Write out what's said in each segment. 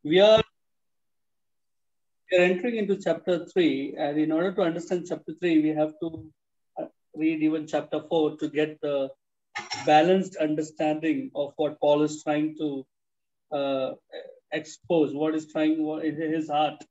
We are entering into chapter 3, and in order to understand chapter 3, we have to read even chapter 4 to get the balanced understanding of what Paul is trying to expose, what is trying in his heart.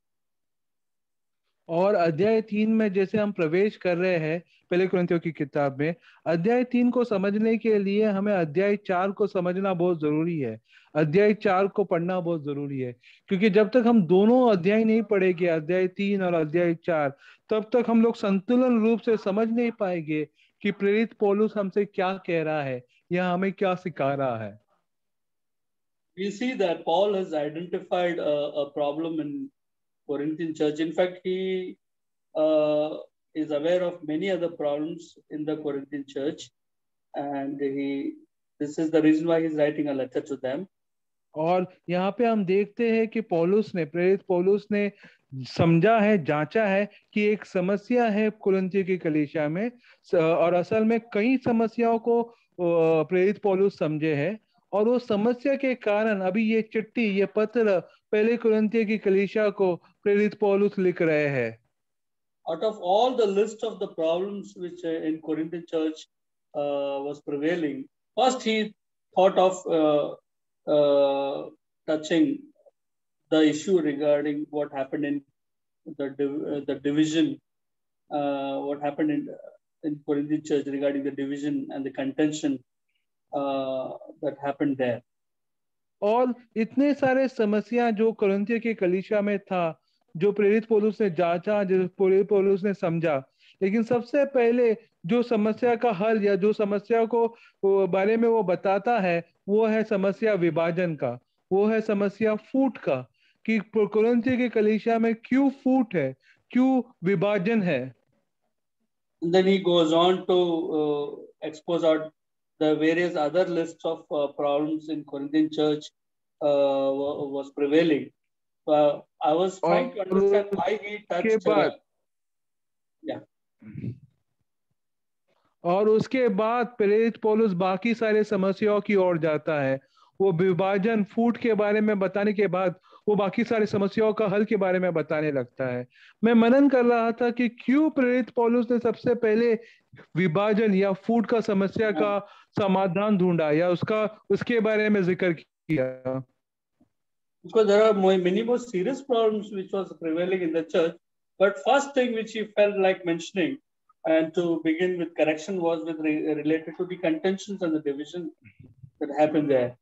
और अध्याय 3 में जैसे हम प्रवेश कर रहे हैं पहले कुरिन्थियों की किताब में, अध्याय 3 को समझने के लिए हमें अध्याय 4 को समझना बहुत जरूरी है, अध्याय 4 को पढ़ना बहुत जरूरी है, क्योंकि जब तक हम दोनों अध्याय नहीं पढ़ेंगे, अध्याय 3 और अध्याय 4, तब तक हम लोग संतुलन रूप से समझ नहीं पाएंगे कि प्रेरित पौलुस हमसे क्या कह रहा है या हमें क्या सिखा रहा है. We see that Paul has identified a problem in Corinthian church. In fact, he is aware of many other problems in the Corinthian church, and this is the reason why he's writing a letter to them. और यहाँ पे हम देखते हैं कि पौलुस ने, प्रेरित पौलुस ने समझा है, जांचा है कि एक समस्या है कुरिन्थियों की कलीसिया में, और असल में कई समस्याओं को प्रेरित पौलुस समझे है, और वो समस्या के कारण अभी ये चिट्ठी, ये पत्र पहले कुरिन्थियों की कलीसिया को प्रेरित पौलुस लिख रहे हैं. Out of all the list of the problems which in Corinthian church was prevailing, first he thought of touching the issue regarding what happened in the division, what happened in Corinthian church regarding the division and the contention that happened there. और इतने सारे समस्या जो कुरिन्थियों की कलीसिया में था, जो प्रेरित पौलुस ने जांचा, जो प्रेरित पौलुस ने समझा, लेकिन सबसे पहले जो समस्या का हल या जो समस्या को बारे में वो बताता है, वो है समस्या विभाजन का, वो है समस्या फूट का, कि कुरिन्थियों की कलीसिया में क्यों फूट है, क्यों विभाजन है. And then he goes on to expose out the various other lists of problems in Corinthian church was prevailing. So I was trying to understand why he touched. Yeah. और उसके बाद प्रेरित पौलुस बाकी सारे समस्याओं की ओर जाता है. वो विभाजन, फूट के बारे में बताने के बाद वो बाकी सारी समस्याओं का हल के बारे में बताने लगता है. मैं मनन कर रहा था कि क्यों प्रेरित पौलुस ने सबसे पहले विभाजन या फूट का समस्या का समाधान ढूंढा या उसके बारे में जिक्र किया. Because there are many more serious problems which was prevailing in the church, but first thing which he felt like mentioning and to begin with correction was related to the contentions and the division that happened there.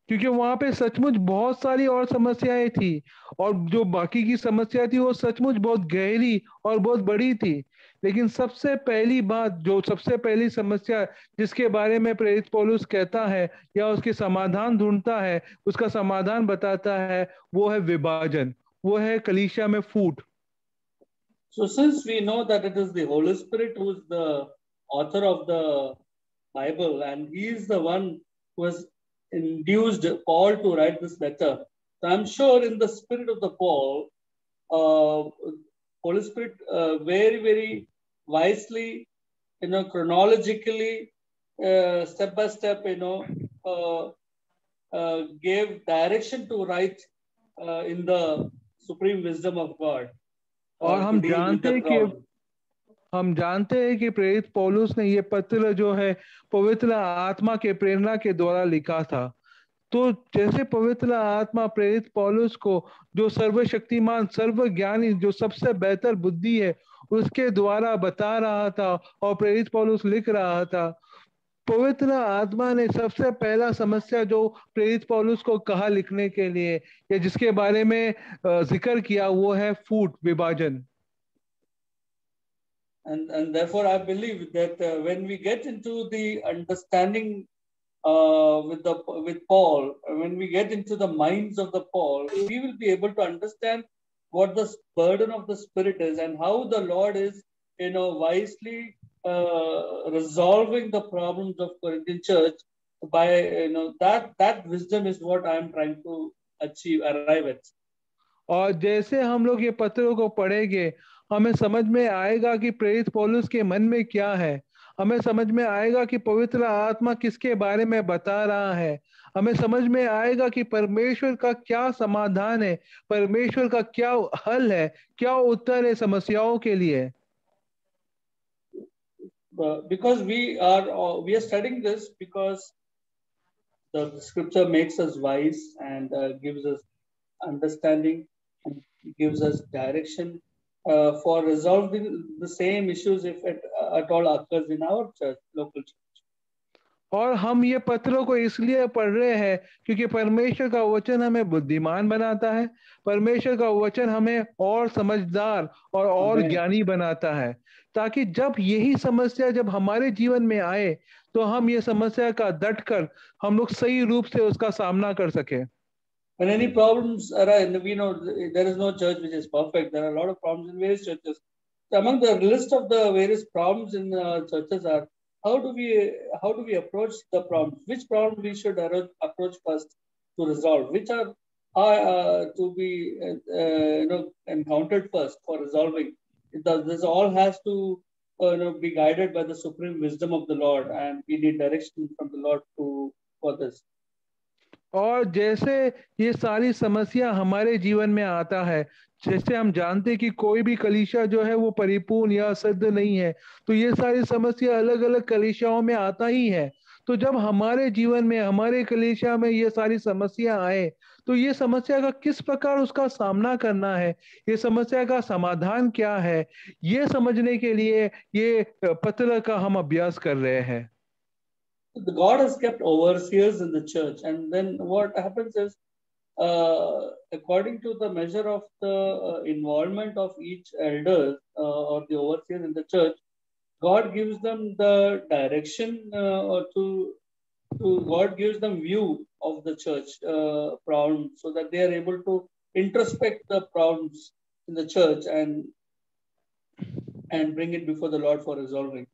क्योंकि वहां पे सचमुच बहुत सारी और समस्याएं थी, और जो बाकी की समस्या थी वो सचमुच बहुत गहरी और बहुत बड़ी थी, लेकिन सबसे पहली बात, जो सबसे पहली समस्या जिसके बारे में प्रेरित पौलुस कहता है या उसके समाधान ढूंढता है, उसका समाधान बताता है, वो है विभाजन, वो है कलीसिया में फूट. So since we know that it is the Holy Spirit who is the author of the Bible, and he is the one who has induced Paul to write this letter, so I'm sure in the spirit of the Paul, Holy Spirit very, very wisely, chronologically, step by step, gave direction to write in the supreme wisdom of God. और हम जानते हैं कि प्रेरित पौलुस ने ये पत्र जो है पवित्र आत्मा के प्रेरणा के द्वारा लिखा था. तो जैसे पवित्र आत्मा प्रेरित पौलुस को, जो सर्वशक्तिमान, सर्वज्ञानी, जो सबसे बेहतर बुद्धि है, उसके द्वारा बता रहा था और प्रेरित पौलुस लिख रहा था, पवित्र आत्मा ने सबसे पहला समस्या जो प्रेरित पौलुस को कहा लिखने के लिए या जिसके बारे में जिक्र किया, वो है फूट, विभाजन. And therefore I believe that when we get into the understanding with Paul, when we get into the minds of the Paul, we will be able to understand what the burden of the Spirit is and how the Lord is, wisely resolving the problems of Corinthian church by, that wisdom is what I am trying to arrive at. और जैसे हम लोग ये पत्रों को पढ़ेंगे, हमें समझ में आएगा कि प्रेरित पौलुस के मन में क्या है, हमें समझ में आएगा कि पवित्र आत्मा किसके बारे में बता रहा है, हमें समझ में आएगा कि परमेश्वर का क्या समाधान है, परमेश्वर का क्या हल है, क्या उत्तर है समस्याओं के लिए। Because we are studying this because the scripture makes us wise and gives us understanding and gives us direction for resolving the same issues if at all occurs in our church, local church. और हम ये पत्रों को इसलिए पढ़ रहे हैं क्योंकि परमेश्वर का वचन हमें बुद्धिमान बनाता है, परमेश्वर का वचन हमें और समझदार और Amen. ज्ञानी बनाता है, ताकि जब यही समस्या जब हमारे जीवन में आए तो हम ये समस्या का डट कर हम लोग सही रूप से उसका सामना कर सके। When any problems arise, we know there is no church which is perfect. There are a lot of problems in various churches. So among the list of the various problems in churches are how do we approach the problems? Which problem we should approach first to resolve? Which are to be encountered first for resolving? This all has to be guided by the supreme wisdom of the Lord, and we need direction from the Lord for this. और जैसे ये सारी समस्या हमारे जीवन में आता है, जैसे हम जानते हैं कि कोई भी कलीसिया जो है वो परिपूर्ण या सिद्ध नहीं है, तो ये सारी समस्या अलग अलग कलीसियाओं में आता ही है। तो जब हमारे जीवन में हमारे कलीसिया में ये सारी समस्या आए तो ये समस्या का किस प्रकार उसका सामना करना है, ये समस्या का समाधान क्या है, ये समझने के लिए ये पत्र का हम अभ्यास कर रहे हैं। The God has kept overseers in the church, and then what happens is, according to the measure of the involvement of each elder or the overseer in the church, God gives them the direction or to God gives them view of the church problems, so that they are able to introspect the problems in the church and bring it before the Lord for resolving.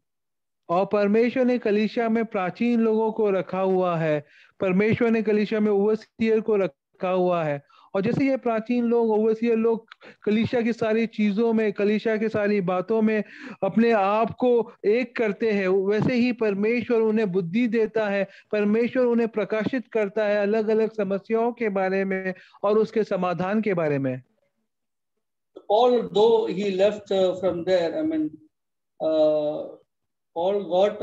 और परमेश्वर ने कलीसिया में प्राचीन लोगों को रखा हुआ है, परमेश्वर ने कलीसिया में ओवरसीयर को रखा हुआ है, और जैसे ये प्राचीन लोग ओवरसीयर लोग कलीसिया की सारी चीजों में, कलीसिया की सारी बातों में अपने आप को एक करते हैं, वैसे ही परमेश्वर उन्हें बुद्धि देता है, परमेश्वर उन्हें प्रकाशित करता है अलग अलग समस्याओं के बारे में और उसके समाधान के बारे में। Paul, though he left from there, I mean, Paul got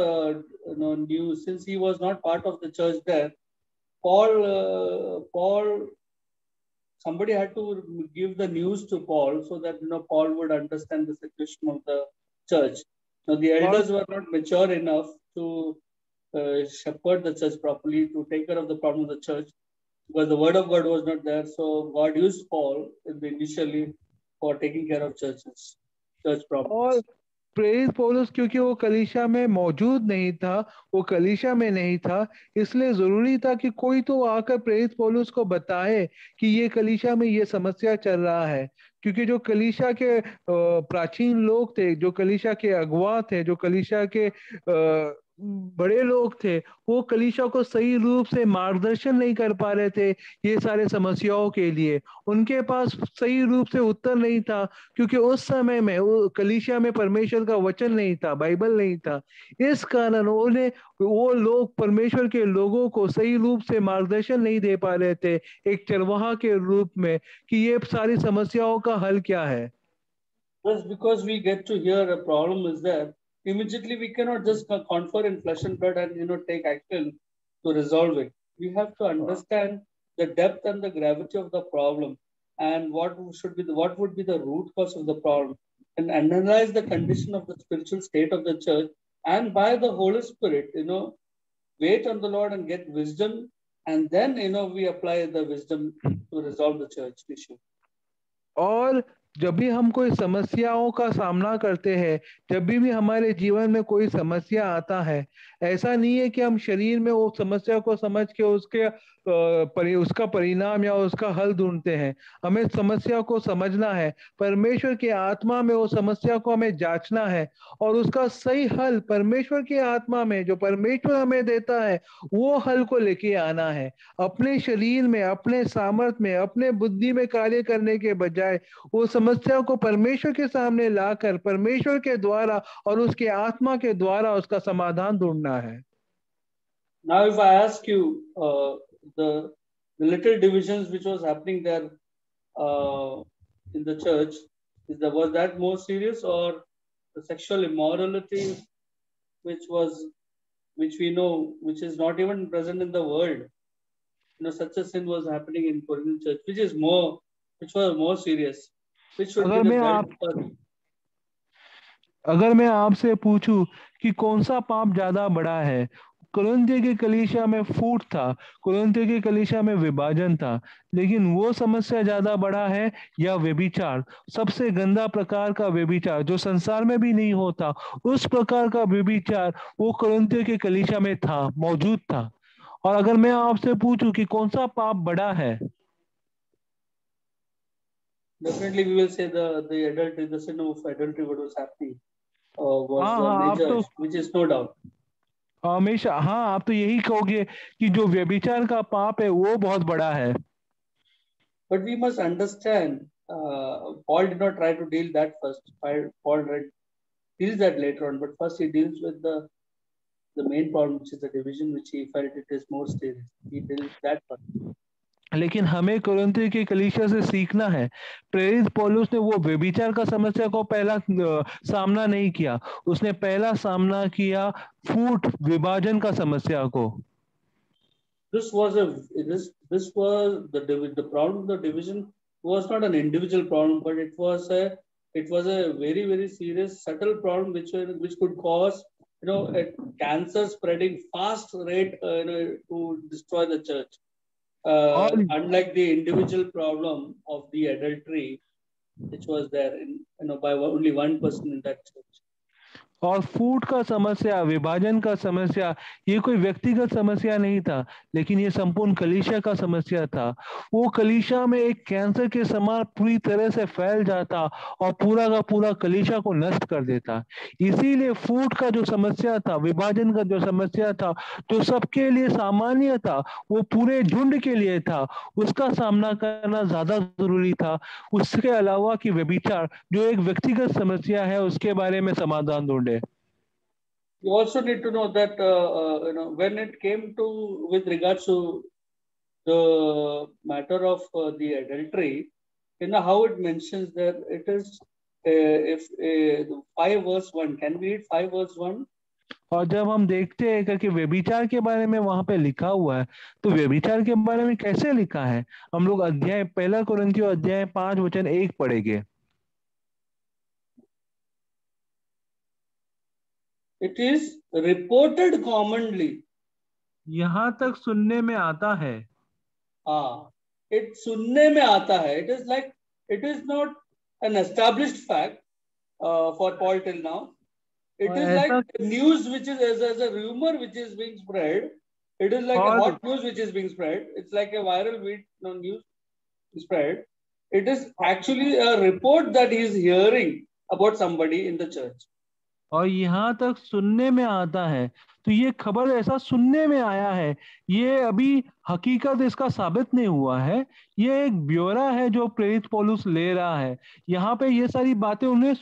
news since he was not part of the church there. Paul, somebody had to give the news to Paul so that Paul would understand the situation of the church. Now the elders were not mature enough to shepherd the church properly, to take care of the problem of the church, because the word of God was not there. So God used Paul initially for taking care of church problems. और प्रेरित पौलुस क्योंकि वो कलीसिया में मौजूद नहीं था, वो कलीसिया में नहीं था, इसलिए जरूरी था कि कोई तो आकर प्रेरित पौलुस को बताए कि ये कलीसिया में ये समस्या चल रहा है, क्योंकि जो कलीसिया के प्राचीन लोग थे, जो कलीसिया के अगुवा थे, जो कलीसिया के बड़े लोग थे, वो कलीसिया को सही रूप से मार्गदर्शन नहीं कर पा रहे थे ये सारे समस्याओं के लिए, उनके पास सही रूप से उत्तर नहीं था, क्योंकि उस समय में वो कलीसिया में परमेश्वर का वचन नहीं था, बाइबल नहीं था। इस कारण उन्हें वो लोग परमेश्वर के लोगों को सही रूप से मार्गदर्शन नहीं दे पा रहे थे एक चरवाहा के रूप में कि ये सारी समस्याओं का हल क्या है। Just because we get to hear a problem is there, immediately we cannot just confer in flesh and blood and take action to resolve it. We have to understand the depth and the gravity of the problem and what would be the root cause of the problem, and analyze the condition of the spiritual state of the church, and by the Holy Spirit, wait on the Lord and get wisdom, and then we apply the wisdom to resolve the church issue. और जब भी हम कोई समस्याओं का सामना करते हैं, जब भी हमारे जीवन में कोई समस्या आता है, ऐसा नहीं है कि हम शरीर में वो समस्या को समझ के उसका परिणाम या उसका हल ढूंढते हैं। हमें समस्या को समझना है, परमेश्वर की आत्मा में वो समस्या को हमें जांचना है और उसका सही हल परमेश्वर की आत्मा में जो परमेश्वर हमें देता है वो हल को लेके आना है। अपने शरीर में, अपने सामर्थ्य में, अपने बुद्धि में कार्य करने के बजाय वो समस्या को परमेश्वर के सामने लाकर परमेश्वर के द्वारा और उसके आत्मा के द्वारा उसका समाधान ढूंढना है। Now if I ask you, the little divisions which was happening there in the church, was that more serious, or the sexual immorality which we know, which is not even present in the world? Such a sin was happening in Corinthian church, which was more serious, which should be अगर the मैं belt आप for. अगर मैं आपसे पूछूं कि कौन सा पाप ज्यादा बड़ा है, कुरिन्थियों के कलीसिया में फूट था, कुरिन्थियों के कलीसिया में विभाजन था, लेकिन वो समस्या ज्यादा बड़ा है या व्यभिचार, सबसे गंदा प्रकार का व्यभिचार जो संसार में भी नहीं होता, उस प्रकार का व्यभिचार वो कुरिन्थियों के कलीसिया में था, मौजूद था। और अगर मैं आपसे पूछूं कि कौन सा पाप बड़ा है, Definitely we will say the adultery, the sin of adultery, what was happening was हाँ the हाँ, आप major, तो which is no doubt. हमेशा, हाँ आप तो यही कहोगे कि जो व्यभिचार का पाप है वो बहुत बड़ा है। But we must understand, Paul did not try to deal that first. Paul deals that later on, but first he deals with the main problem, which is the division, which he felt it is more serious. He deals that first. लेकिन हमें कुरिन्थियों की कलीसिया से सीखना है। प्रेरित पौलुस ने वो व्यभिचार का समस्या को पहला सामना नहीं किया, उसने पहला सामना किया फूट विभाजन का समस्या को। This was the problem of the division was not an individual problem, but it was a very, very serious subtle problem which could cause a cancer spreading fast rate to destroy the church. और Unlike the individual problem of the adultery, which was there by only one person in that church. और फूट का समस्या, विभाजन का समस्या, ये कोई व्यक्तिगत समस्या नहीं था, लेकिन ये संपूर्ण कलीसिया का समस्या था। वो कलीसिया में एक कैंसर के समान पूरी तरह से फैल जाता और पूरा का पूरा कलीसिया को नष्ट कर देता। इसीलिए फूट का जो समस्या था, विभाजन का जो समस्या था, जो सबके लिए सामान्य था, वो पूरे झुंड के लिए था, उसका सामना करना ज्यादा जरूरी था। उसके अलावा कि व्यभिचार जो एक व्यक्तिगत समस्या है, उसके बारे में समाधान ढूंढे। You also need to know that when it came to with regards to the matter of the adultery, how it mentions that it is if 5 verse 1. Can we read 5 verse 1? और जब हम देखते हैं कि व्यभिचार के बारे में वहां पे लिखा हुआ है, तो व्यभिचार के बारे में कैसे लिखा है, हम लोग अध्याय 1 कुरिन्थियों अध्याय 5 वचन 1 पढ़ेंगे। It is reported commonly. यहाँ तक सुनने में आता है। It सुनने में आता है. It is like, it is not an established fact for Paul till now. It is like news which is as a rumor which is being spread. It is like a hot news which is being spread. It's like a viral news spread. It is actually a report that he is hearing about somebody in the church. और यहाँ तक सुनने में आता है, तो ये खबर ऐसा सुनने में आया है, ये अभी हकीकत इसका साबित नहीं हुआ है, ये एक ब्यौरा है जो प्रेरित पौलुस ले रहा है। यहाँ पे ये सारी बातें उन्हें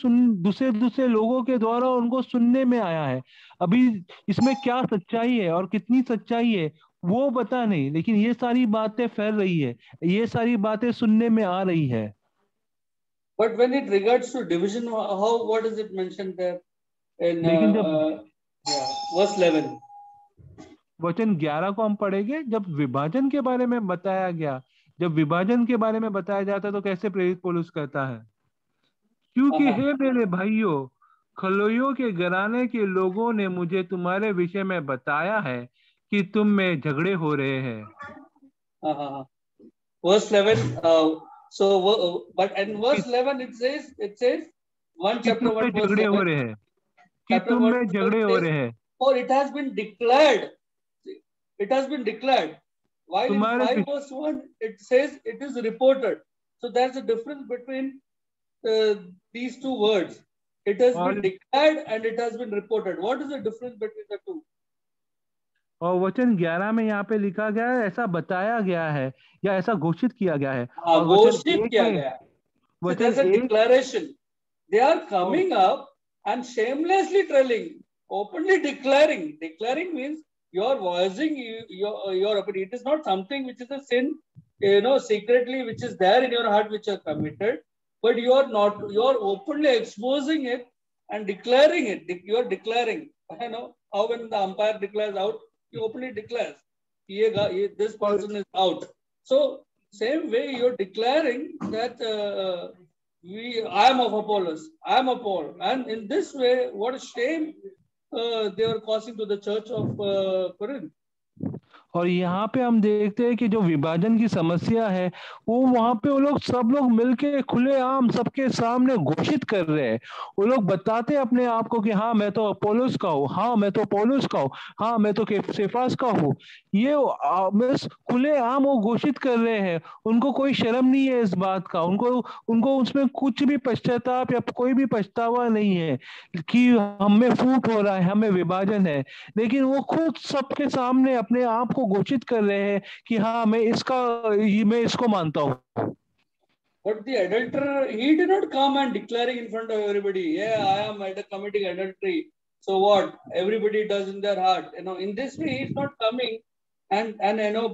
दूसरे लोगों के द्वारा उनको सुनने में आया है। अभी इसमें क्या सच्चाई है और कितनी सच्चाई है वो पता नहीं, लेकिन ये सारी बातें फैल रही है, ये सारी बातें सुनने में आ रही है। But when it regards to division, what is it mentioned there? लेकिन जब verse 11, वचन 11 को हम पढ़ेंगे, जब विभाजन के बारे में बताया गया, जब विभाजन के बारे में बताया जाता तो कैसे प्रेरित पौलुस कहता है, क्योंकि हे मेरे भाइयों, खलोइयों के घराने के लोगों ने मुझे तुम्हारे विषय में बताया है कि तुम में झगड़े हो रहे हैं। verse 11. But in verse 11 it says 1 chapter 1 verse 11. कि तुम में झगड़े हो रहे हैं। For it has been declared. It has been declared. While in 5 verse 1 it says it is reported. So there's a difference between these two words. It has been declared and it has been reported. What is the difference between the two? और वचन 11 में यहाँ पे लिखा गया है, ऐसा बताया गया है या ऐसा घोषित किया गया है। और घोषित किया गया है। So there's a declaration. They are coming up and shamelessly telling, openly declaring. Declaring means you're voicing your opinion. It is not something which is a sin, secretly, which is there in your heart, which you have committed, but you're openly exposing it and declaring it. You're declaring, how when the umpire declares out, he openly declares, this person is out. So same way you're declaring that I am of Apollos, I am of Paul. And in this way, what a shame they were causing to the church of Corinth. और यहाँ पे हम देखते हैं कि जो विभाजन की समस्या है वो वहां पे वो लोग सब लोग मिलके खुलेआम सबके सामने घोषित कर रहे हैं। वो लोग बताते हैं अपने आप को कि हाँ मैं तो अपोलोस का हूँ, हाँ मैं तो पौलुस का हूँ, हाँ मैं तो सेफास का हूँ। ये बस खुलेआम वो घोषित कर रहे हैं। उनको कोई शर्म नहीं है इस बात का, उनको उनको उसमें कुछ भी पश्चाताप या कोई भी पछतावा नहीं है कि हमें फूट हो रहा है, हमें विभाजन है। लेकिन वो खुद सबके सामने अपने आप को घोषित कर रहे हैं कि हाँ मैं इसको मानता हूँ। But the adulterer, he did not come and declaring in front of everybody, yeah, I am committing adultery. So what? Everybody does in their heart. In this way, he is not coming and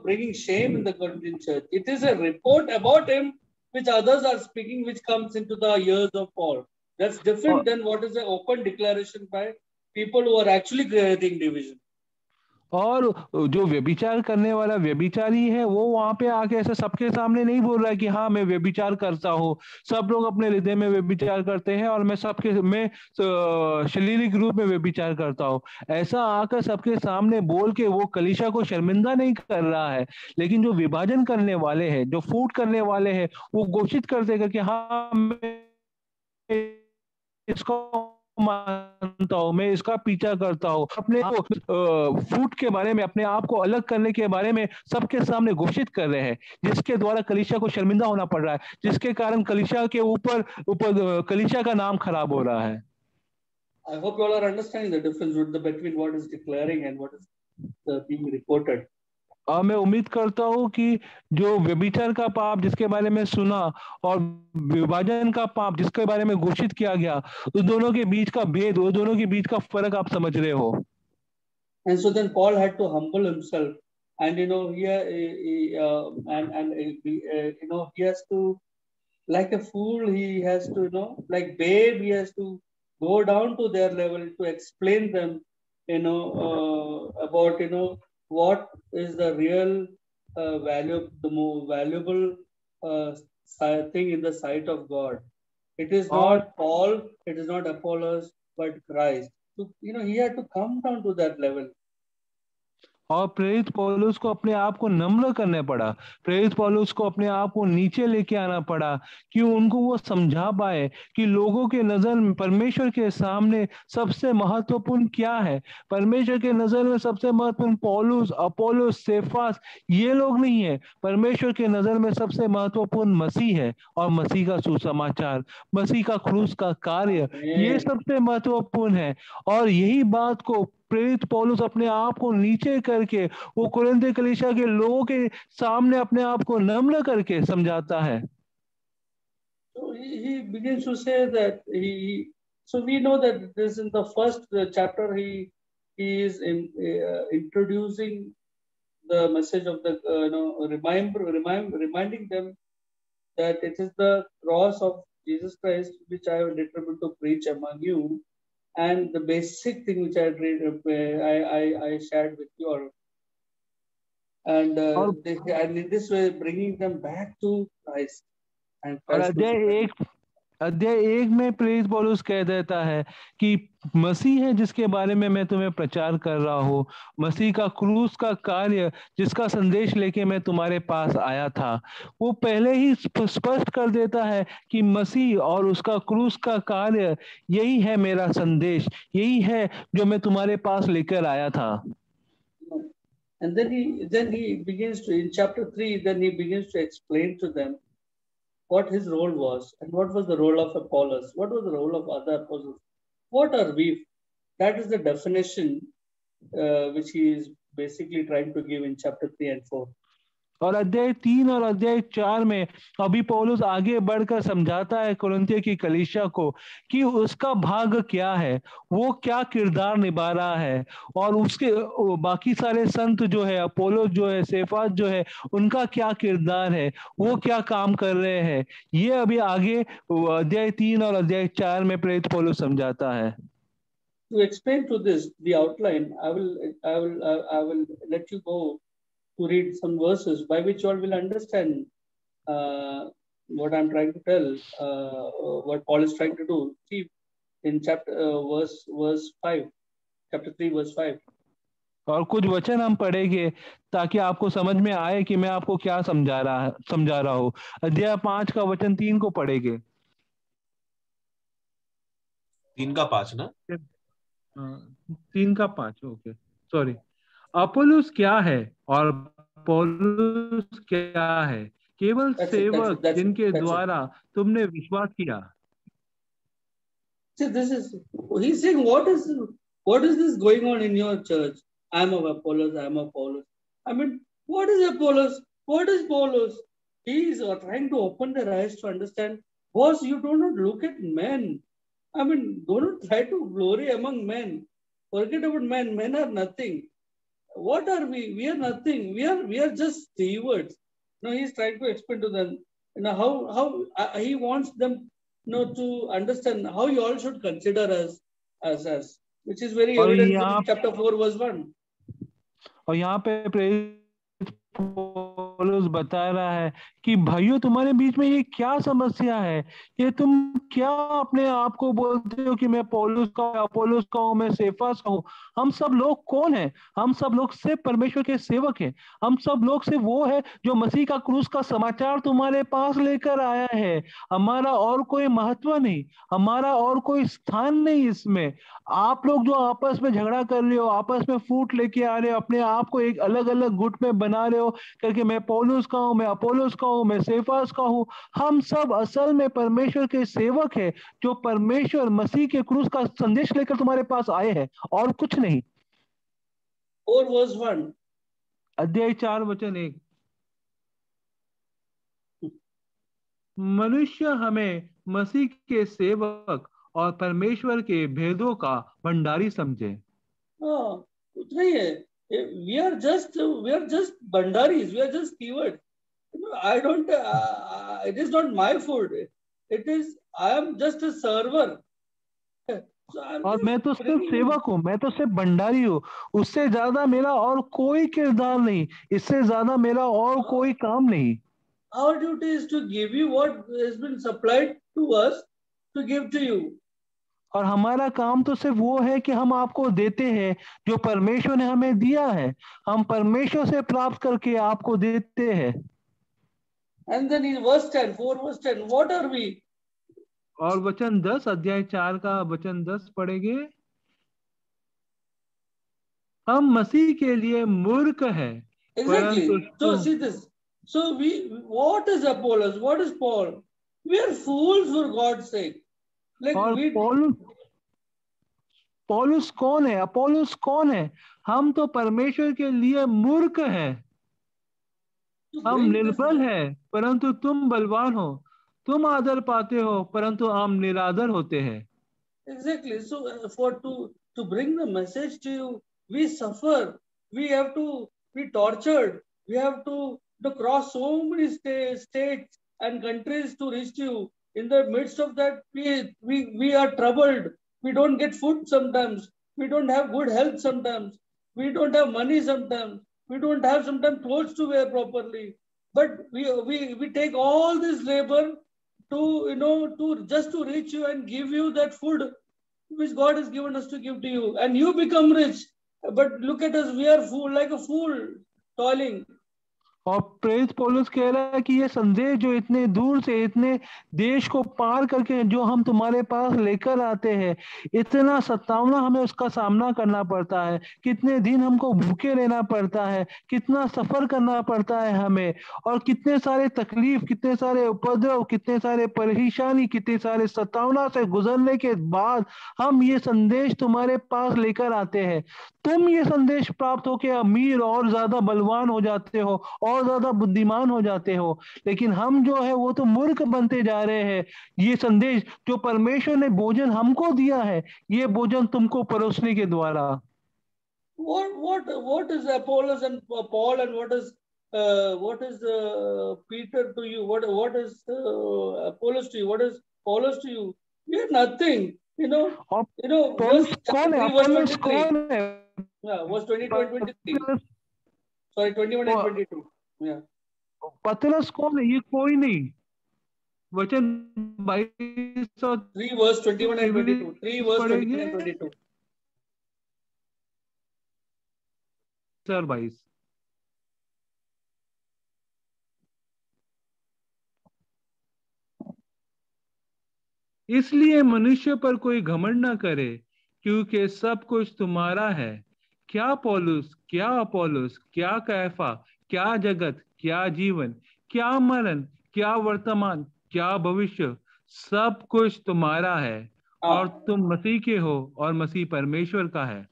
bringing shame in the Corinthian church. It is a report about him which others are speaking, which comes into the ears of Paul. That's different than what is an open declaration by people who are actually creating division. और जो व्यभिचार करने वाला व्यभिचारी है वो वहां पे आके ऐसे सबके सामने नहीं बोल रहा है कि हाँ मैं व्यभिचार करता हूँ। सब लोग अपने हृदय में व्यभिचार करते हैं और मैं शारीरिक रूप में व्यभिचार करता हूँ। ऐसा आकर सबके सामने बोल के वो कलीसिया को शर्मिंदा नहीं कर रहा है। लेकिन जो विभाजन करने वाले हैं, जो फूट करने वाले हैं, वो घोषित करते करके हाँ मैं इसको मानता हूँ, मैं इसका पीछा करता हूँ। अपने फूट के बारे में, अपने आप को अलग करने के बारे में सबके सामने घोषित कर रहे हैं, जिसके द्वारा कलीसिया को शर्मिंदा होना पड़ रहा है, जिसके कारण कलीसिया के ऊपर कलीसिया का नाम खराब हो रहा है। I hope you all are understanding the difference between what is declaring and what is being reported. मैं उम्मीद करता हूँ कि जो व्यभिचार का पाप जिसके बारे में सुना और विभाजन का पाप जिसके बारे में घोषित किया गया, उस दोनों के बीच का भेद, उस दोनों के बीच का फर्क आप समझ रहे हो। And so then Paul had to humble himself, and he has to, like a fool, he has to, like babe, he has to go down to their level to explain them, about, what is the real value, the more valuable thing in the sight of God. It is not Paul, it is not Apollos, but Christ. So, he had to come down to that level. और प्रेरित पौलुस को अपने आप को नम्र करने पड़ा, प्रेरित पौलुस को अपने आप को नीचे लेके आना पड़ा कि उनको वो समझा पाए कि लोगों के नजर में परमेश्वर के सामने सबसे महत्वपूर्ण क्या है। परमेश्वर के नजर में सबसे महत्वपूर्ण पौलुस, अपोलोस, सेफास ये लोग नहीं है। परमेश्वर के नजर में सबसे महत्वपूर्ण मसीह है और मसीह का सुसमाचार, मसीह का क्रूस का कार्य, ये सबसे महत्वपूर्ण है। और यही बात को प्रेरित पौलुस अपने आप को नीचे करके वो कुरिन्थ कलीसिया के लोगों के सामने अपने आप को नम्र करके समझाता है। So he begins to say that so we know that this in the first chapter he is introducing the message of the reminding them that it is the cross of Jesus Christ which I have determined to preach among you. And the basic thing which I shared with you all, and in this way bringing them back to Christ. और अध्याय 1 में प्रेरित पौलुस कह देता है कि मसीह है जिसके बारे में मैं तुम्हें प्रचार कर रहा हूँ, मसीह का क्रूस का कार्य जिसका संदेश लेके मैं तुम्हारे पास आया था। वो पहले ही स्पष्ट कर देता है कि मसीह और उसका क्रूस का कार्य यही है मेरा संदेश, यही है जो मैं तुम्हारे पास लेकर आया था। And then he begins to, in chapter 3, then he begins to explain to them what his role was and what was the role of Apollos, what was the role of other apostles, what are we. That is the definition which he is basically trying to give in chapter 3 and 4. और अध्याय 3 और अध्याय 4 में अभी पौलुस आगे बढ़कर समझाता है कुरिन्थियों की कलीसिया को कि उसका भाग क्या है, वो क्या किरदार निभा रहा है, और उसके बाकी सारे संत जो है, अपोलोस जो है, सेफास जो है, उनका क्या किरदार है, वो क्या काम कर रहे हैं। ये अभी आगे अध्याय 3 और अध्याय 4 में प्रेरित पौलुस समझाता है। To explain to this the outline, I will let you go to read some verses by which you all will understand what I'm trying to tell, what Paul is trying to do. See, in verse 5, chapter 3, verse 5. और कुछ वचन हम पढ़ेंगे ताकि आपको समझ में आए कि मैं आपको क्या समझा रहा हूँ। अध्याय 5 का वचन 3 को पढ़ेंगे। 3 का 5 ना? 3 का 5, ओके, सॉरी। अपोलोस क्या है और पौलुस क्या है? केवल सेवक जिनके द्वारा तुमने विश्वास किया। See, he's saying, what is this going on in your church? I'm of Apollos, I'm of Paulus. I mean, what is Apollos? What is Paulus? He is trying to open their eyes to understand, boss, you do not look at men. I mean, do not try to glory among men. Forget about men. Men are nothing. What are we? We are nothing. We are just stewards. No, he's trying to explain to them, how he wants them, to understand how you all should consider us, which is very evident in chapter 4, verse 1. और यहाँ पे पौलुस बता रहा है कि भाइयों, तुम्हारे बीच में ये क्या समस्या है? ये तुम क्या अपने आप को बोलते हो कि मैं पौलुस का, अपोलोस का हूं, मैं सेफास का हूं? हम सब लोग कौन हैं? हम सब लोग सिर्फ परमेश्वर के सेवक हैं। हम सब लोग से वो है जो मसीह का क्रूस का समाचार तुम्हारे पास लेकर आया है। हमारा और कोई महत्व नहीं, हमारा और कोई स्थान नहीं इसमें। आप लोग जो आपस में झगड़ा कर रहे हो, आपस में फूट लेके आ रहे हो, अपने आप को एक अलग अलग गुट में बना रहे हो करके, मैं पौलुस का हूं, मैं अपोलोस का हूं, मैं सेफास का हूं। हम सब असल में परमेश्वर के सेवक हैं, जो परमेश्वर मसीह के क्रूस का संदेश लेकर तुम्हारे पास आए हैं, और कुछ नहीं। और वर्स 1, अध्याय 4 वचन 1, मनुष्य हमें मसीह के सेवक और परमेश्वर के भेदों का भंडारी समझे। उतना ही है। We are just bhandaris. We are just stewards. I don't. It is not my food. I am just a server. और मैं तो सिर्फ सेवक हूँ, मैं तो सिर्फ भंडारी हूँ। उससे ज्यादा मेरा और कोई किरदार नहीं, इससे ज्यादा मेरा और कोई काम नहीं। Our duty is to give you what has been supplied to us, to give to you. और हमारा काम तो सिर्फ वो है कि हम आपको देते हैं जो परमेश्वर ने हमें दिया है। हम परमेश्वर से प्राप्त करके आपको देते हैं। And then in verse 10, 4 verse 10, what are we? और वचन 10, अध्याय 4 का वचन 10 पढ़ेंगे। हम मसीह के लिए मूर्ख हैं। Exactly. So see this. So what is Apollos? What is Paul? We are fools for God's sake. Like पौलुस कौन है? अपोलोस कौन है? हम तो परमेश्वर के लिए मूर्ख हैं। हम निर्बल हैं परंतु तुम बलवान हो, तुम आदर पाते हो परंतु हम निरादर होते हैं। Exactly. So to bring the message to you, we suffer. We have to be tortured. We have to cross so many states and countries to reach you. In the midst of that, we are troubled. We don't get food sometimes. We don't have good health sometimes. We don't have money sometimes. We don't have sometimes clothes to wear properly. But we take all this labor to just to reach you and give you that food which God has given us to give to you, and you become rich. But look at us, we are like a fool, toiling. और प्रेरित पौलुस कह रहा है कि ये संदेश जो इतने दूर से, इतने देश को पार करके जो हम तुम्हारे पास लेकर आते हैं, इतना सतावना हमें उसका सामना करना पड़ता है। कितने दिन हमको भूखे रहना पड़ता है, कितना सफर करना पड़ता है हमें, और कितने सारे तकलीफ, कितने सारे उपद्रव, कितने सारे परेशानी, कितने सारे सतावना से गुजरने के बाद हम ये संदेश तुम्हारे पास लेकर आते हैं। तुम ये संदेश प्राप्त होकर अमीर और ज्यादा बलवान हो जाते हो, और बहुत ज्यादा बुद्धिमान हो जाते हो, लेकिन हम जो है वो तो मूर्ख बनते जा रहे हैं। ये संदेश जो परमेश्वर ने भोजन हमको दिया है, ये भोजन तुमको परोसने के द्वारा। What is Apollos and Paul, and what is Peter to you? What is Apollos to you? What is Paulus to you? We are nothing. और Verse पौलुस chapter कौन है? 3, verse अपोलोस 23. कौन है? Yeah, verse 22 and 23. Sorry, 21 and 22. Yeah. पतरस कौन है? ये कोई नहीं। वचन 22 और 3 verse 21 and 22. 3 verse 21 पढ़ेंगे and 22. सर 22। इसलिए मनुष्य पर कोई घमंड ना करे, क्योंकि सब कुछ तुम्हारा है। क्या पौलुस, क्या अपोलोस, क्या कैफा, क्या जगत, क्या जीवन, क्या मरण, क्या वर्तमान, क्या भविष्य, सब कुछ तुम्हारा है, और तुम मसीह के हो और मसीह परमेश्वर का है।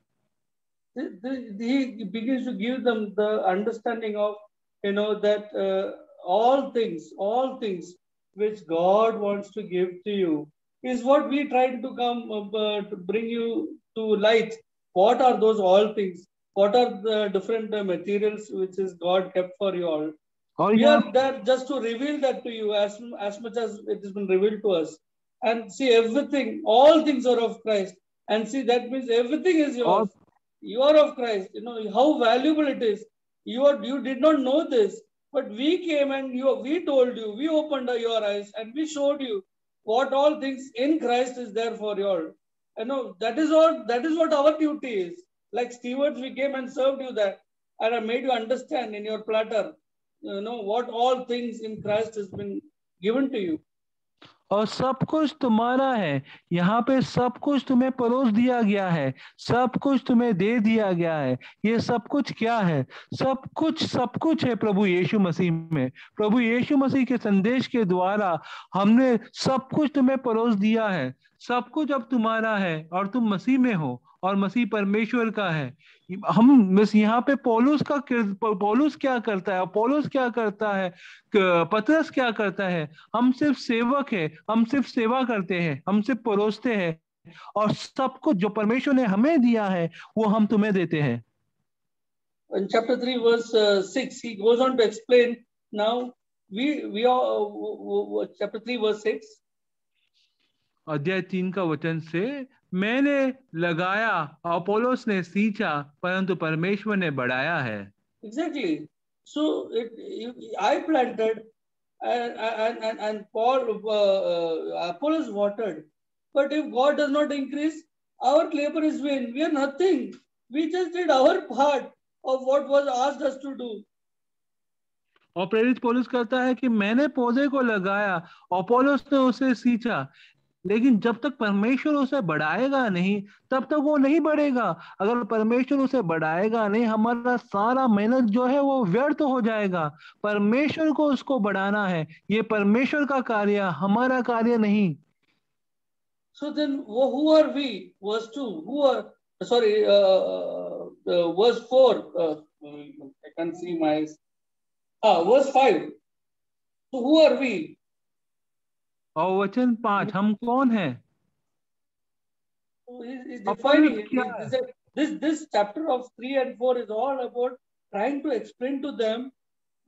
He begins to give them the understanding of, that all things which God wants to give to you is what we try to come to bring you to light. What are those all things? What are the different materials which is God kept for you all? और We are there just to reveal that to you as much as it has been revealed to us. And see, everything, all things are of Christ. And see, that means everything is yours. You are of Christ. How valuable it is. You did not know this, but we came and we told you, we opened your eyes and we showed you what all things in Christ is there for you all. That is what our duty is. Like stewards, we came and served you that, and I made you understand in your platter, what all things in Christ has been given to you. और सब कुछ तुम्हारा है। यहाँ पे सब कुछ तुम्हें परोस दिया गया है, सब कुछ तुम्हें दे दिया गया है। ये सब कुछ क्या है? सब कुछ है प्रभु यीशु मसीह में। प्रभु यीशु मसीह के संदेश के द्वारा हमने सब कुछ तुम्हें परोस दिया है। सब कुछ अब तुम्हारा है और तुम मसीह में हो और मसीह परमेश्वर का है। हम बस यहाँ पे पौलुस क्या करता है, पौलुस क्या करता है, पतरस क्या करता है? हम सिर्फ सेवक है, हम सिर्फ सेवा करते हैं, हम सिर्फ परोसते हैं, और सब कुछ जो परमेश्वर ने हमें दिया है वो हम तुम्हें देते हैं। In chapter 3 verse 6 he goes on to explain. Now we are chapter 3 verse 6. अध्याय 3 का वचन से, मैंने लगाया, अपोलोस ने सींचा, परंतु परमेश्वर ने बढ़ाया है। Exactly. So I planted and Paul Apollos watered. But if God does not increase, our labor is vain. We are nothing. We just did our part of what was asked us to do. और प्रेरित पौलुस कहता है कि मैंने पौधे को लगाया, अपोलोस ने उसे सींचा, लेकिन जब तक परमेश्वर उसे बढ़ाएगा नहीं तब तक वो नहीं बढ़ेगा। अगर परमेश्वर उसे बढ़ाएगा नहीं, हमारा सारा मेहनत जो है वो व्यर्थ हो जाएगा। परमेश्वर को उसको बढ़ाना है, ये परमेश्वर का कार्य, हमारा कार्य नहीं। So then who are we? Verse 2. Verse 4. I can't see my eyes. Verse 5. So who are we? और वचन 5, हम कौन हैं? He's defining this chapter of 3 and 4 is all about trying to explain to them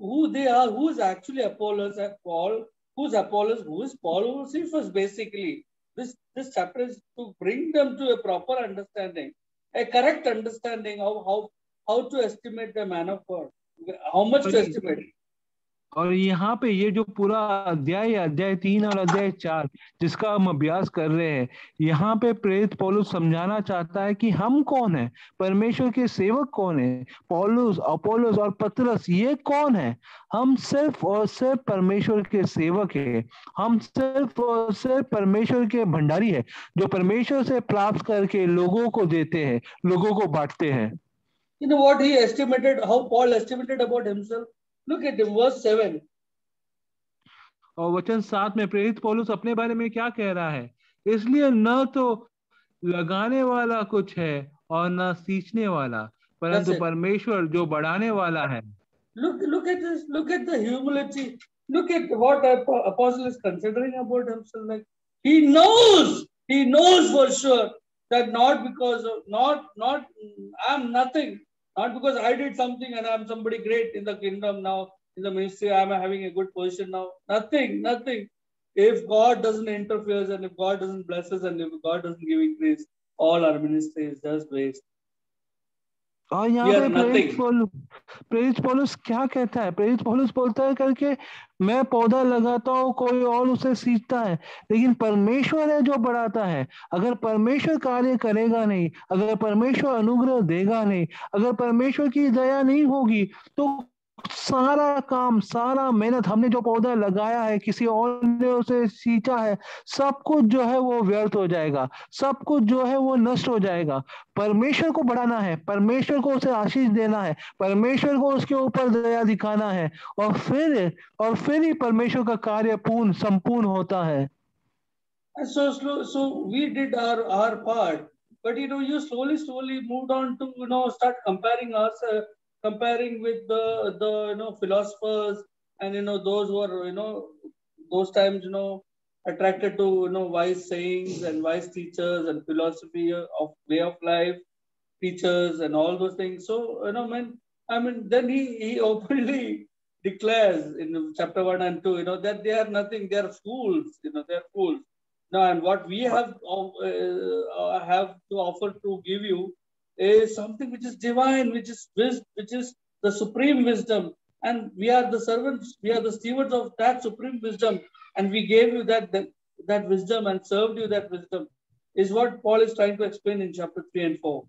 who they are, who is actually Apollos and Paul, who's Apollos, who is Paul, who is Cephas. Basically, this chapter is to bring them to a proper understanding, a correct understanding of how to estimate the man of God, how much to estimate. और यहाँ पे ये जो पूरा अध्याय 3 और अध्याय 4 जिसका हम अभ्यास कर रहे हैं, यहाँ पे प्रेरित पौलुस समझाना चाहता है कि हम कौन है, परमेश्वर के सेवक कौन है। पौलुस, अपोलोस और पतरस ये कौन है? हम सिर्फ और सिर्फ परमेश्वर के सेवक है, हम सिर्फ और सिर्फ परमेश्वर के भंडारी है, जो परमेश्वर से प्राप्त करके लोगों को देते हैं, लोगों को बांटते हैं। You know what he estimated, how Paul estimated about himself? Look at verse 7. और वचन 7 में प्रेरित पौलुस अपने बारे में क्या कह रहा है? इसलिए न तो लगाने वाला कुछ है और न सींचने वाला, परंतु परमेश्वर जो बढ़ाने वाला है। Look at this. Look at the humility. Look at what apostle is considering about himself. Like he knows for sure that not because of not I'm nothing. Not because I did something and I'm somebody great in the kingdom now, in the ministry, I'm having a good position now. Nothing. If God doesn't interfere and if God doesn't bless us and if God doesn't give increase, all our ministry is just waste. और यहाँ पे प्रेरित पौलुस क्या कहता है? प्रेरित पौलुस बोलता है करके मैं पौधा लगाता हूँ, कोई और उसे सींचता है, लेकिन परमेश्वर है जो बढ़ाता है। अगर परमेश्वर कार्य करेगा नहीं, अगर परमेश्वर अनुग्रह देगा नहीं, अगर परमेश्वर की दया नहीं होगी, तो सारा काम, सारा मेहनत, हमने जो पौधा लगाया है, किसी और ने उसे सींचा है, सब कुछ जो है वो व्यर्थ हो जाएगा, सब कुछ जो है वो नष्ट हो जाएगा। परमेश्वर को बढ़ाना है, परमेश्वर को उसे आशीष देना है, परमेश्वर को उसके ऊपर दया दिखाना है, और फिर ही परमेश्वर का कार्य संपूर्ण होता है। So we did our part, but you slowly moved on to start comparing us, comparing with the philosophers and those who are those times attracted to wise sayings and wise teachers and philosophy of way of life teachers and all those things. So then he openly declares in chapter 1 and 2 that they are nothing, they are fools, they are fools. Now, and what we have to offer to give you is something which is divine, which is the supreme wisdom, and we are the servants, we are the stewards of that supreme wisdom, and we gave you that wisdom and served you that wisdom, is what Paul is trying to explain in chapter 3 and 4.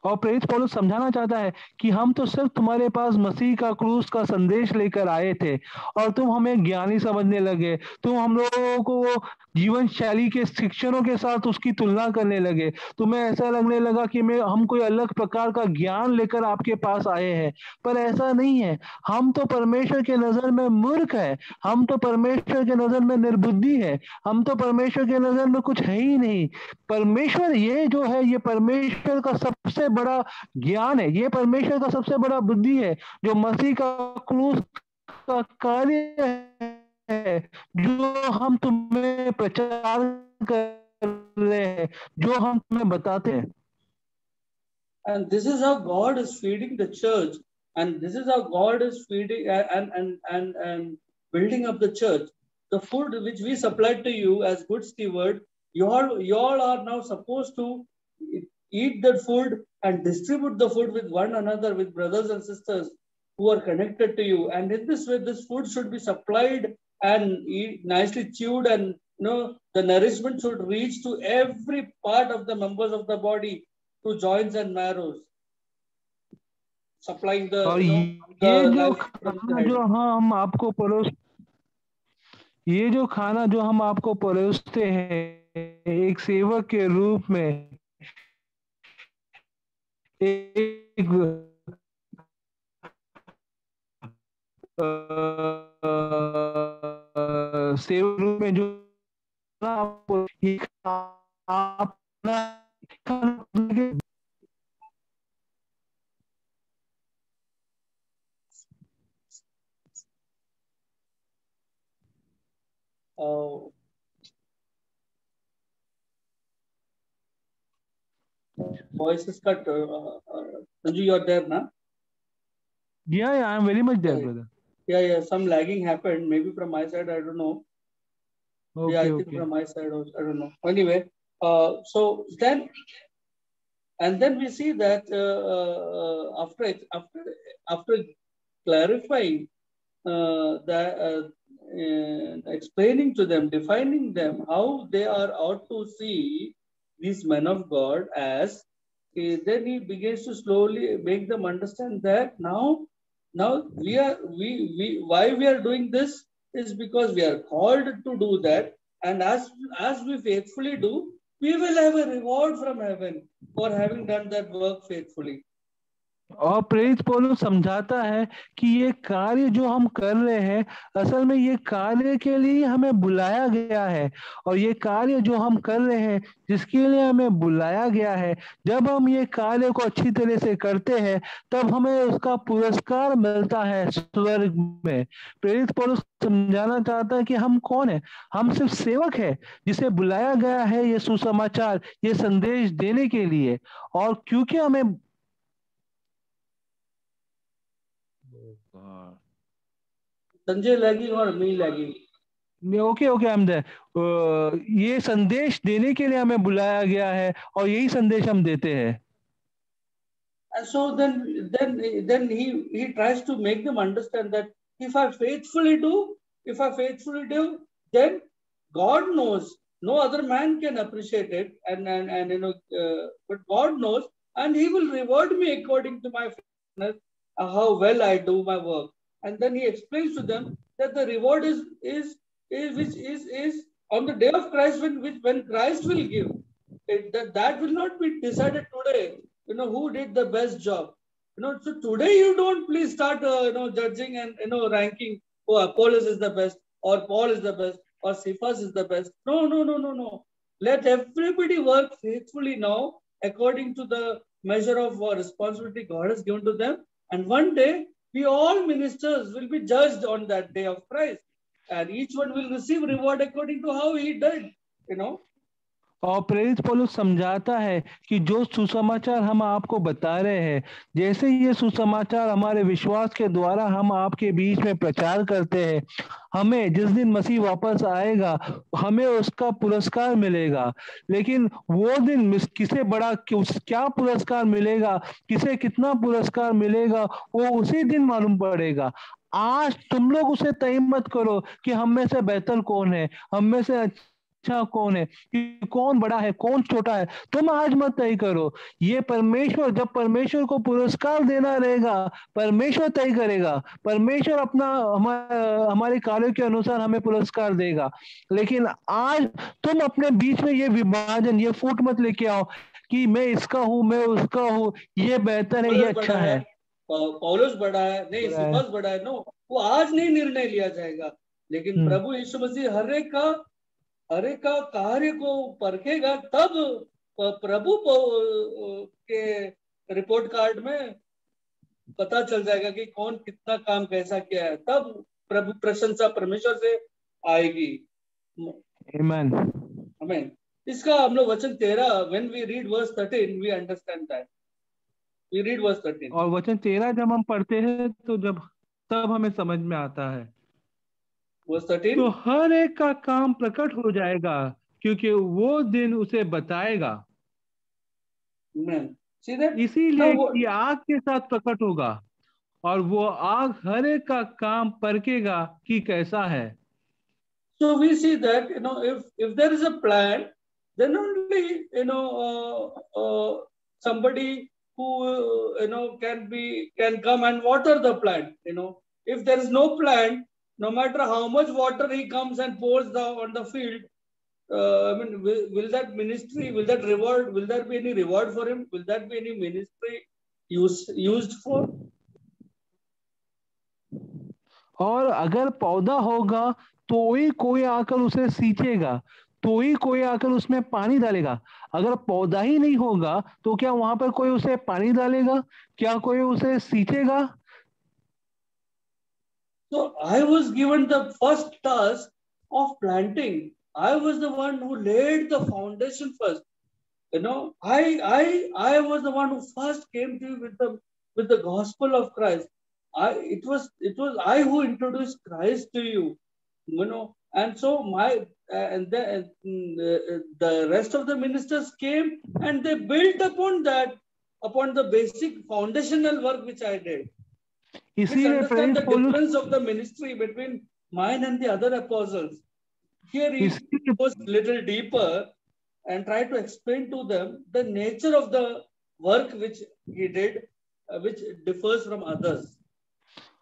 और प्रेरित पौलुस समझाना चाहता है कि हम तो सिर्फ तुम्हारे पास मसीह का क्रूस का संदेश लेकर आए थे और तुम हमें ज्ञानी समझने लगे, तुम हम लोगों को वो जीवन शैली के शिक्षणों के साथ उसकी तुलना करने लगे, तुम्हें ऐसा लगने लगा कि हम कोई अलग प्रकार का ज्ञान लेकर आपके पास आए हैं, पर ऐसा नहीं है। हम तो परमेश्वर के नजर में मूर्ख है, हम तो परमेश्वर के नजर में निर्बुद्धि है, हम तो परमेश्वर के नजर में कुछ है ही नहीं। परमेश्वर ये जो है, ये परमेश्वर का सबसे बड़ा ज्ञान है, ये परमेश्वर का सबसे बड़ा बुद्धि है, जो मसीह का क्रूस का कार्य है, जो हम तुम्हें प्रचार कर रहे हैं, जो हम तुम्हें बताते हैं। And this is how God is feeding the church, and this is how God is feeding and building up the church. The food which we supplied to you as good steward, you all are now supposed to eat that food and distribute the food with one another, with brothers and sisters who are connected to you. And in this way, this food should be supplied and nicely chewed, and the nourishment should reach to every part of the members of the body, to joints and marrows, supplying the ये जो खाना जो हम आपको परोसते हैं एक सेवक के रूप में, एक सेवक रूप में जो voice is cut. Sanju, you are there, na? Yeah, I am very much there, brother. Yeah. Some lagging happened, maybe from my side, I don't know. Okay, I think from my side also, I don't know. Anyway, so then we see that after clarifying explaining to them, defining them how they are ought to see these men of God as, then he begins to slowly make them understand that now why we are doing this is because we are called to do that, and as we faithfully do, we will have a reward from heaven for having done that work faithfully. और प्रेरित पौलुस समझाता है कि ये कार्य जो हम कर रहे हैं, असल में ये कार्य के लिए हमें बुलाया गया है। और ये कार्य जो हम कर रहे हैं, जिसके लिए हमें बुलाया गया है, जब हम ये कार्य को अच्छी तरह से करते हैं, तब हमें उसका पुरस्कार मिलता है स्वर्ग में। प्रेरित पौलुस समझाना चाहता है कि हम कौन है। हम सिर्फ सेवक है, जिसे बुलाया गया है ये सुसमाचार, ये संदेश देने के लिए। और क्योंकि हमें संजय लैगिंग और मी लैगिंग। ओके ओके, हम दे ये संदेश देने के लिए हमें बुलाया गया है, और यही संदेश हम देते हैं। And so then he tries to make them understand that if I faithfully do, then God knows. No other man can appreciate it, and but God knows, and He will reward me according to my faithfulness, how well I do my work. And then He explains to them that the reward is on the day of Christ, when Christ will give. That will not be decided today. Who did the best job. So today you don't please start judging and ranking. Oh, Apollos is the best, or Paul is the best, or Cephas is the best. No. Let everybody work faithfully now according to the measure of responsibility God has given to them. And one day we all ministers will be judged on that day of Christ, and each one will receive reward according to how he did. और प्रेरित पौलुस समझाता है कि जो सुसमाचार हम आपको बता रहे हैं, जैसे ये सुसमाचार हमारे विश्वास के द्वारा हम आपके बीच में प्रचार करते हैं, हमें जिस दिन मसीह वापस आएगा हमें उसका पुरस्कार मिलेगा। लेकिन वो दिन किसे बड़ा क्या पुरस्कार मिलेगा, किसे कितना पुरस्कार मिलेगा, वो उसी दिन मालूम पड़ेगा। आज तुम लोग उसे तय मत करो कि हम में से बेहतर कौन है, हम में से अच्छा कौन है, कि कौन बड़ा है कौन छोटा है। तुम आज मत तय करो, ये परमेश्वर, जब परमेश्वर को पुरस्कार देना रहेगा, परमेश्वर तय करेगा। परमेश्वर अपना हमारे कार्यों के अनुसार हमें पुरस्कार देगा। लेकिन आज तुम अपने बीच में ये विभाजन, ये फूट मत लेके आओ कि मैं इसका हूं, मैं उसका हूं, ये बेहतर है, ये अच्छा है, पौलुस बड़ा है, नहीं सिफस बड़ा है। नो, वो आज नहीं निर्णय लिया जाएगा, लेकिन प्रभु यीशु मसीह हर एक का कार्य को परखेगा, तब प्रभु के रिपोर्ट कार्ड में पता चल जाएगा कि कौन कितना काम कैसा किया है। तब प्रभु प्रशंसा परमेश्वर से आएगी। आमीन आमीन। इसका हम लोग वचन 13, when we read verse 13 we understand that. We read verse 13. और वचन 13 जब हम पढ़ते हैं तो तब हमें समझ में आता है। Verse 13. तो हर एक का काम प्रकट हो जाएगा, क्योंकि वो दिन उसे बताएगा। इसीलिए कि आग के साथ प्रकट होगा, और वो आग हर एक का काम परखेगा कि कैसा है। So we see that if there is a plan, then only somebody who can come and water the plant. If there is no plant, no matter how much water he comes and pours on the field, will that ministry, will that reward, will there be any reward for him? Will that be any ministry used for? और अगर पौधा होगा तो ही कोई आकर उसे सींचेगा, तो ही कोई आकर उसमें पानी डालेगा। अगर पौधा ही नहीं होगा तो क्या वहां पर कोई उसे पानी डालेगा, क्या कोई उसे सींचेगा? So I was given the first task of planting. I was the one who laid the foundation first. I was the one who first came to you with the gospel of Christ. It was I who introduced Christ to you. And so the rest of the ministers came and they built upon the basic foundational work which I did. इसीलिए understand the difference of the ministry between mine and the other apostles. Here he goes a little deeper and try to explain to them the nature of the work which he did, which differs from others.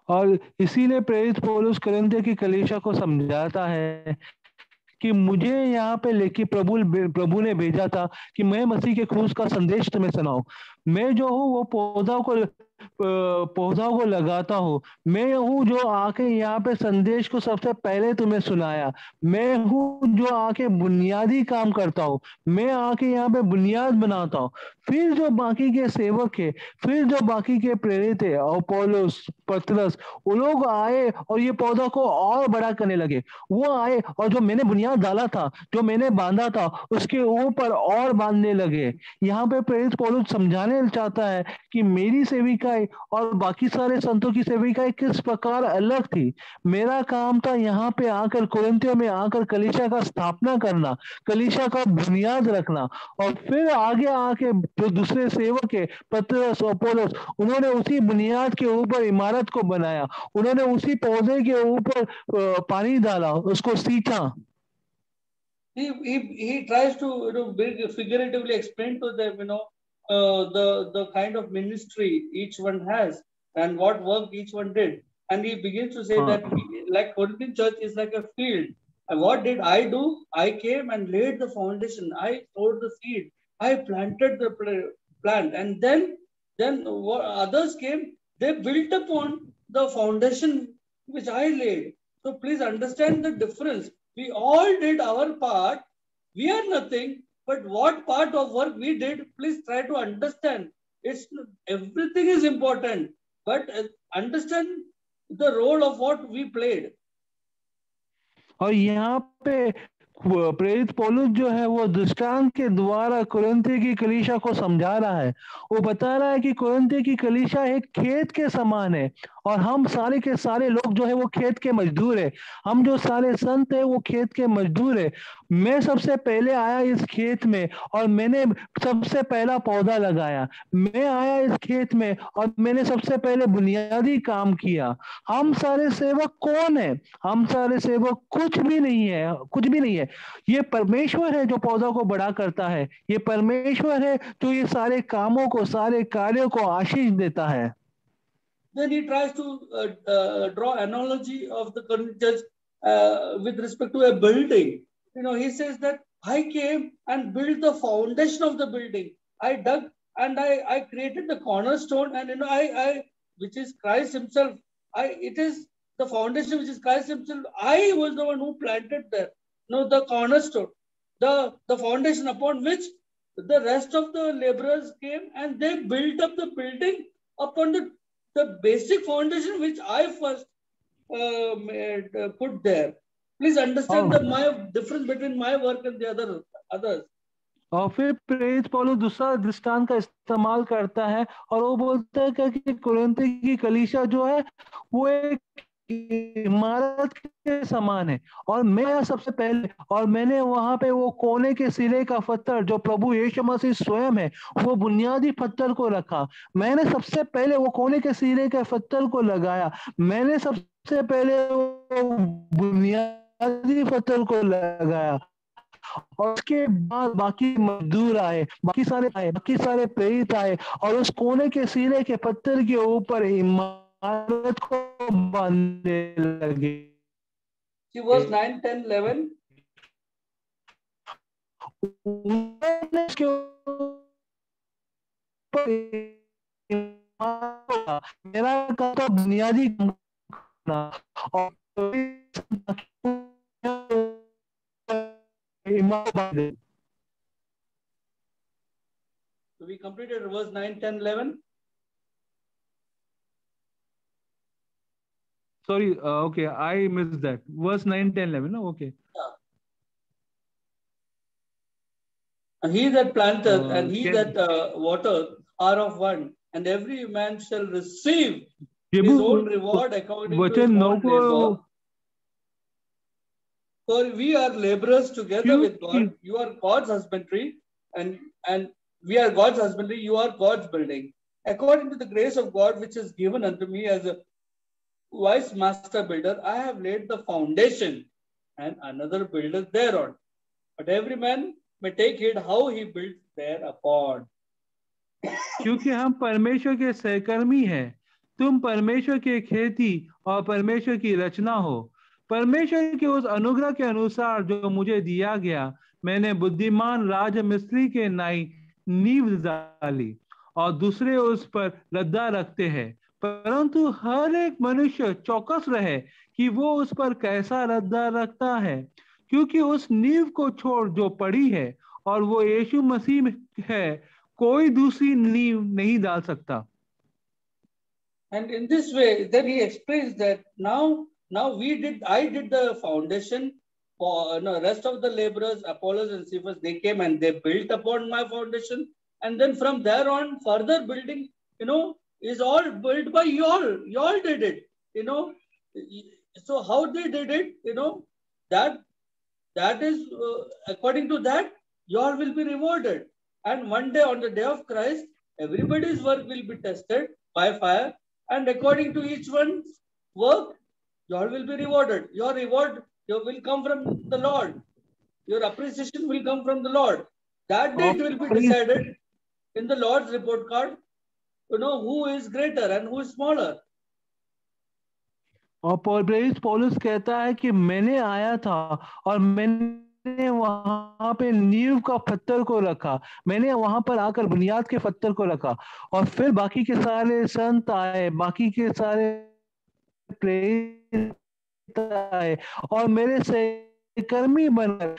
और इसीलिए प्रेरित पौलुस Corinth की कलीसिया को समझाता है कि मुझे यहाँ पे लेके प्रभु ने भेजा था कि मैं मसीह के क्रूस का संदेश तुम्हें सुनाऊं। मैं जो हूँ वो पौधा को पौधा को लगाता हूँ, मैं हूँ जो आके यहाँ पे संदेश को सबसे पहले तुम्हें सुनाया, मैं हूँ जो आके बुनियादी काम करता हूँ, मैं आके यहाँ पे बुनियाद बनाता हूँ। फिर जो बाकी के सेवक है, फिर जो बाकी के प्रेरित है, और पौलुस, पतरस, वो लोग आए और ये पौधा को और बड़ा करने लगे। वो आए और जो मैंने बुनियाद डाला था, जो मैंने बांधा था, उसके ऊपर और बांधने लगे। यहाँ पे प्रेरित पौलुस समझाने चाहता है कि मेरी सेविकाई और बाकी सारे संतों की सेविकाई किस प्रकार अलग थी। मेरा काम था यहाँ पे आकर, कुरिन्थियों में आकर कलीसिया का स्थापना करना, कलीसिया का बुनियाद रखना, और फिर आगे आके जो दूसरे सेवक है, पतरस और पौलुस, उन्होंने उसी बुनियाद के ऊपर इमारत को बनाया, उन्होंने उसी पौधे के ऊपर पानी डाला, उसको सींचा। He tries to figuratively explain to them, the kind of ministry each one has and what work each one did. And he begins to say that like Corinthian church is like a field. And what did I do? I came and laid the foundation. I sowed the seed. I planted the plant, and then what others came. They built upon the foundation which I laid. So please understand the difference. We all did our part. We are nothing, but what part of work we did, please try to understand. It's everything is important, but understand the role of what we played. और यहाँ पे प्रेरित पौलुस जो है वो दृष्टांत के द्वारा कुरिन्थी की कलीसिया को समझा रहा है। वो बता रहा है कि कुरिन्थी की कलीसिया एक खेत के समान है, और हम सारे के सारे लोग जो है वो खेत के मजदूर है। हम जो सारे संत है वो खेत के मजदूर है। मैं सबसे पहले आया इस खेत में और मैंने सबसे पहला पौधा लगाया। मैं आया इस खेत में और मैंने सबसे पहले बुनियादी काम किया। हम सारे सेवक कौन है? हम सारे सेवक कुछ भी नहीं है, कुछ भी नहीं है। ये परमेश्वर है जो पौधा को बड़ा करता है। ये परमेश्वर है जो ये सारे कामों को, सारे कार्यों को आशीष देता है। Then he tries to draw analogy of the Corinthian church with respect to a building. He says that I came and built the foundation of the building. I dug and I created the cornerstone, and I which is Christ Himself. It is the foundation which is Christ Himself. I was the one who planted there. The cornerstone, the foundation upon which the rest of the laborers came and they built up the building upon the basic foundation which I first put there. Please understand my difference between my work and the others. और फिर प्रेरित पौलुस दूसरा दृष्टांत का इस्तेमाल करता है और वो बोलता है कि कुरिन्थी की कलीसिया जो है वो एक इमारत के समान है, और मैं सबसे पहले, और मैंने वहां पे वो कोने के सिरे का पत्थर जो प्रभु यीशु मसीह स्वयं है, वो बुनियादी पत्थर को रखा। मैंने सबसे पहले वो कोने के सिरे के पत्थर को लगाया। मैंने सबसे पहले वो बुनियादी पत्थर को लगाया, और उसके बाद बाकी मजदूर आए, बाकी सारे प्रेरित आए और उस कोने के सिरे के पत्थर के ऊपर इमारत को बांधने लगे। See verse 9, 10, 11. मेरा काम था बुनियादी और So we completed verse 9, 10, 11. Sorry, okay, I missed that. Verse 9, 10, 11, no? Okay. And he that planteth and he that watereth are of one, and every man shall receive his own reward according to his own labor. So we are laborers together with God. You are God's husbandry, and we are God's husbandry. You are God's building. According to the grace of God which is given unto me as a wise master builder, I have laid the foundation, and another buildeth thereon. But every man may take heed how he builds thereupon. क्योंकि हम परमेश्वर के सहकर्मी हैं, तुम परमेश्वर के खेती और परमेश्वर की रचना हो। परमेश्वर के उस अनुग्रह के अनुसार जो मुझे दिया गया, मैंने बुद्धिमान राजमिस्त्री के नाई नींव डाली, और दूसरे उस पर श्रद्धा रखते हैं, परंतु हर एक मनुष्य चौकस रहे कि वो उस पर कैसा श्रद्धा रखता है, क्योंकि उस नींव को छोड़ जो पड़ी है और वो यीशु मसीह में है, कोई दूसरी नींव नहीं डाल सकता। And in this way, then he explains that now I did the foundation. For rest of the laborers, Apollos and Cephas, they came and they built upon my foundation. And then from there on, further building, is all built by y'all. Y'all did it, you know. So how they did it, that is according to that, y'all will be rewarded. And one day, on the day of Christ, everybody's work will be tested by fire. And according to each one's work, y'all will be rewarded. Your reward will come from the Lord. Your appreciation will come from the Lord. That day it will be decided in the Lord's report card, who is greater and who is smaller. और प्रेरित पौलुस कहता है कि मैंने आया था और मैंने वहां पे नींव का पत्थर को रखा, मैंने वहां पर आकर बुनियाद के पत्थर को रखा, और फिर बाकी के सारे संत आए, बाकी के सारे प्रेरित आए और मेरे सहकर्मी बनकर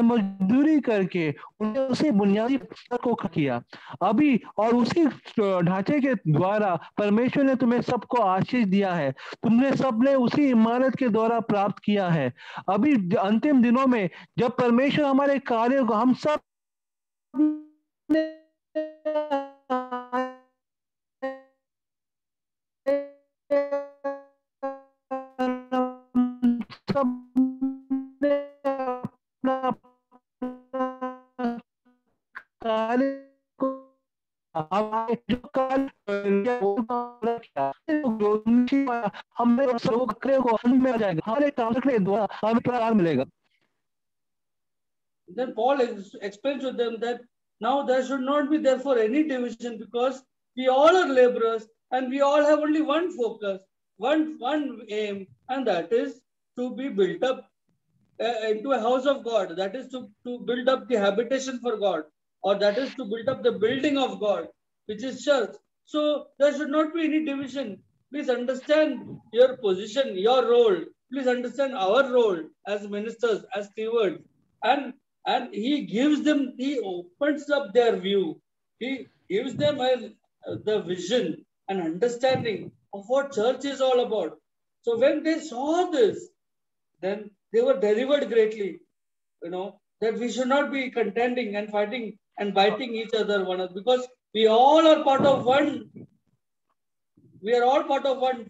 मजदूरी करके उन्हें उसी बुनियादी पत्थर को किया। अभी और उसी ढांचे के द्वारा परमेश्वर ने तुम्हें सबको आशीष दिया है, तुमने सबने उसी इमारत के द्वारा प्राप्त किया है। अभी अंतिम दिनों में जब परमेश्वर हमारे कार्यों को हम सब मिलेगा। Then Paul explains to them that now there should not be therefore any division, because we all are laborers and we all have only one focus, one aim, and that is to be built up into a house of God. That is to build up the habitation for God, or that is to build up the building of God, which is church. So there should not be any division. Please understand your position, your role. Please understand our role as ministers, as stewards. And he gives them, he opens up their view. He gives them the vision and understanding of what church is all about. So when they saw this, then they were delivered greatly, that we should not be contending and fighting and biting each other one another, because we all are part of one. We are all part of one.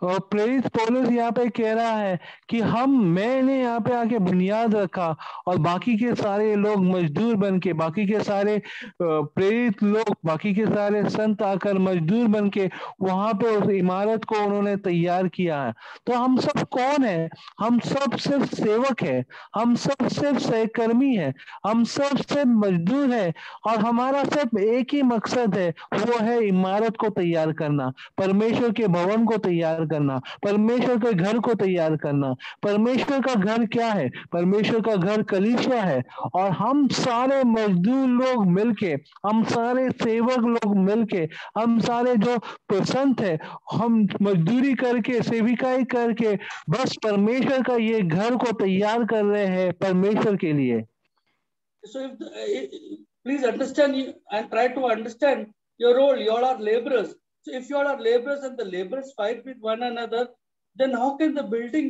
और प्रेरित पौलुस यहाँ पे कह रहा है कि मैंने यहाँ पे आके बुनियाद रखा और बाकी के सारे लोग मजदूर बन के, बाकी के सारे प्रेरित लोग, बाकी के सारे संत आकर मजदूर बन के वहां पे उस इमारत को उन्होंने तैयार किया है। तो हम सब कौन है? हम सब सिर्फ सेवक है, हम सब सिर्फ सहकर्मी है, हम सब सिर्फ मजदूर है, और हमारा सिर्फ एक ही मकसद है, वो है इमारत को तैयार करना, परमेश्वर के भवन को तैयार करना, परमेश्वर के घर को तैयार करना। परमेश्वर का घर क्या है? परमेश्वर का घर कलीसिया है, और हम सारे मजदूर लोग मिलके, हम सारे सेवक लोग मिलके, हम सारे जो संत है, हम मजदूरी करके, सेविकाई करके बस परमेश्वर का ये घर को तैयार कर रहे हैं परमेश्वर के लिए। So please understand and try to understand your role. You all are laborers. So if you all are laborers and the laborers fight with one another, then how can the building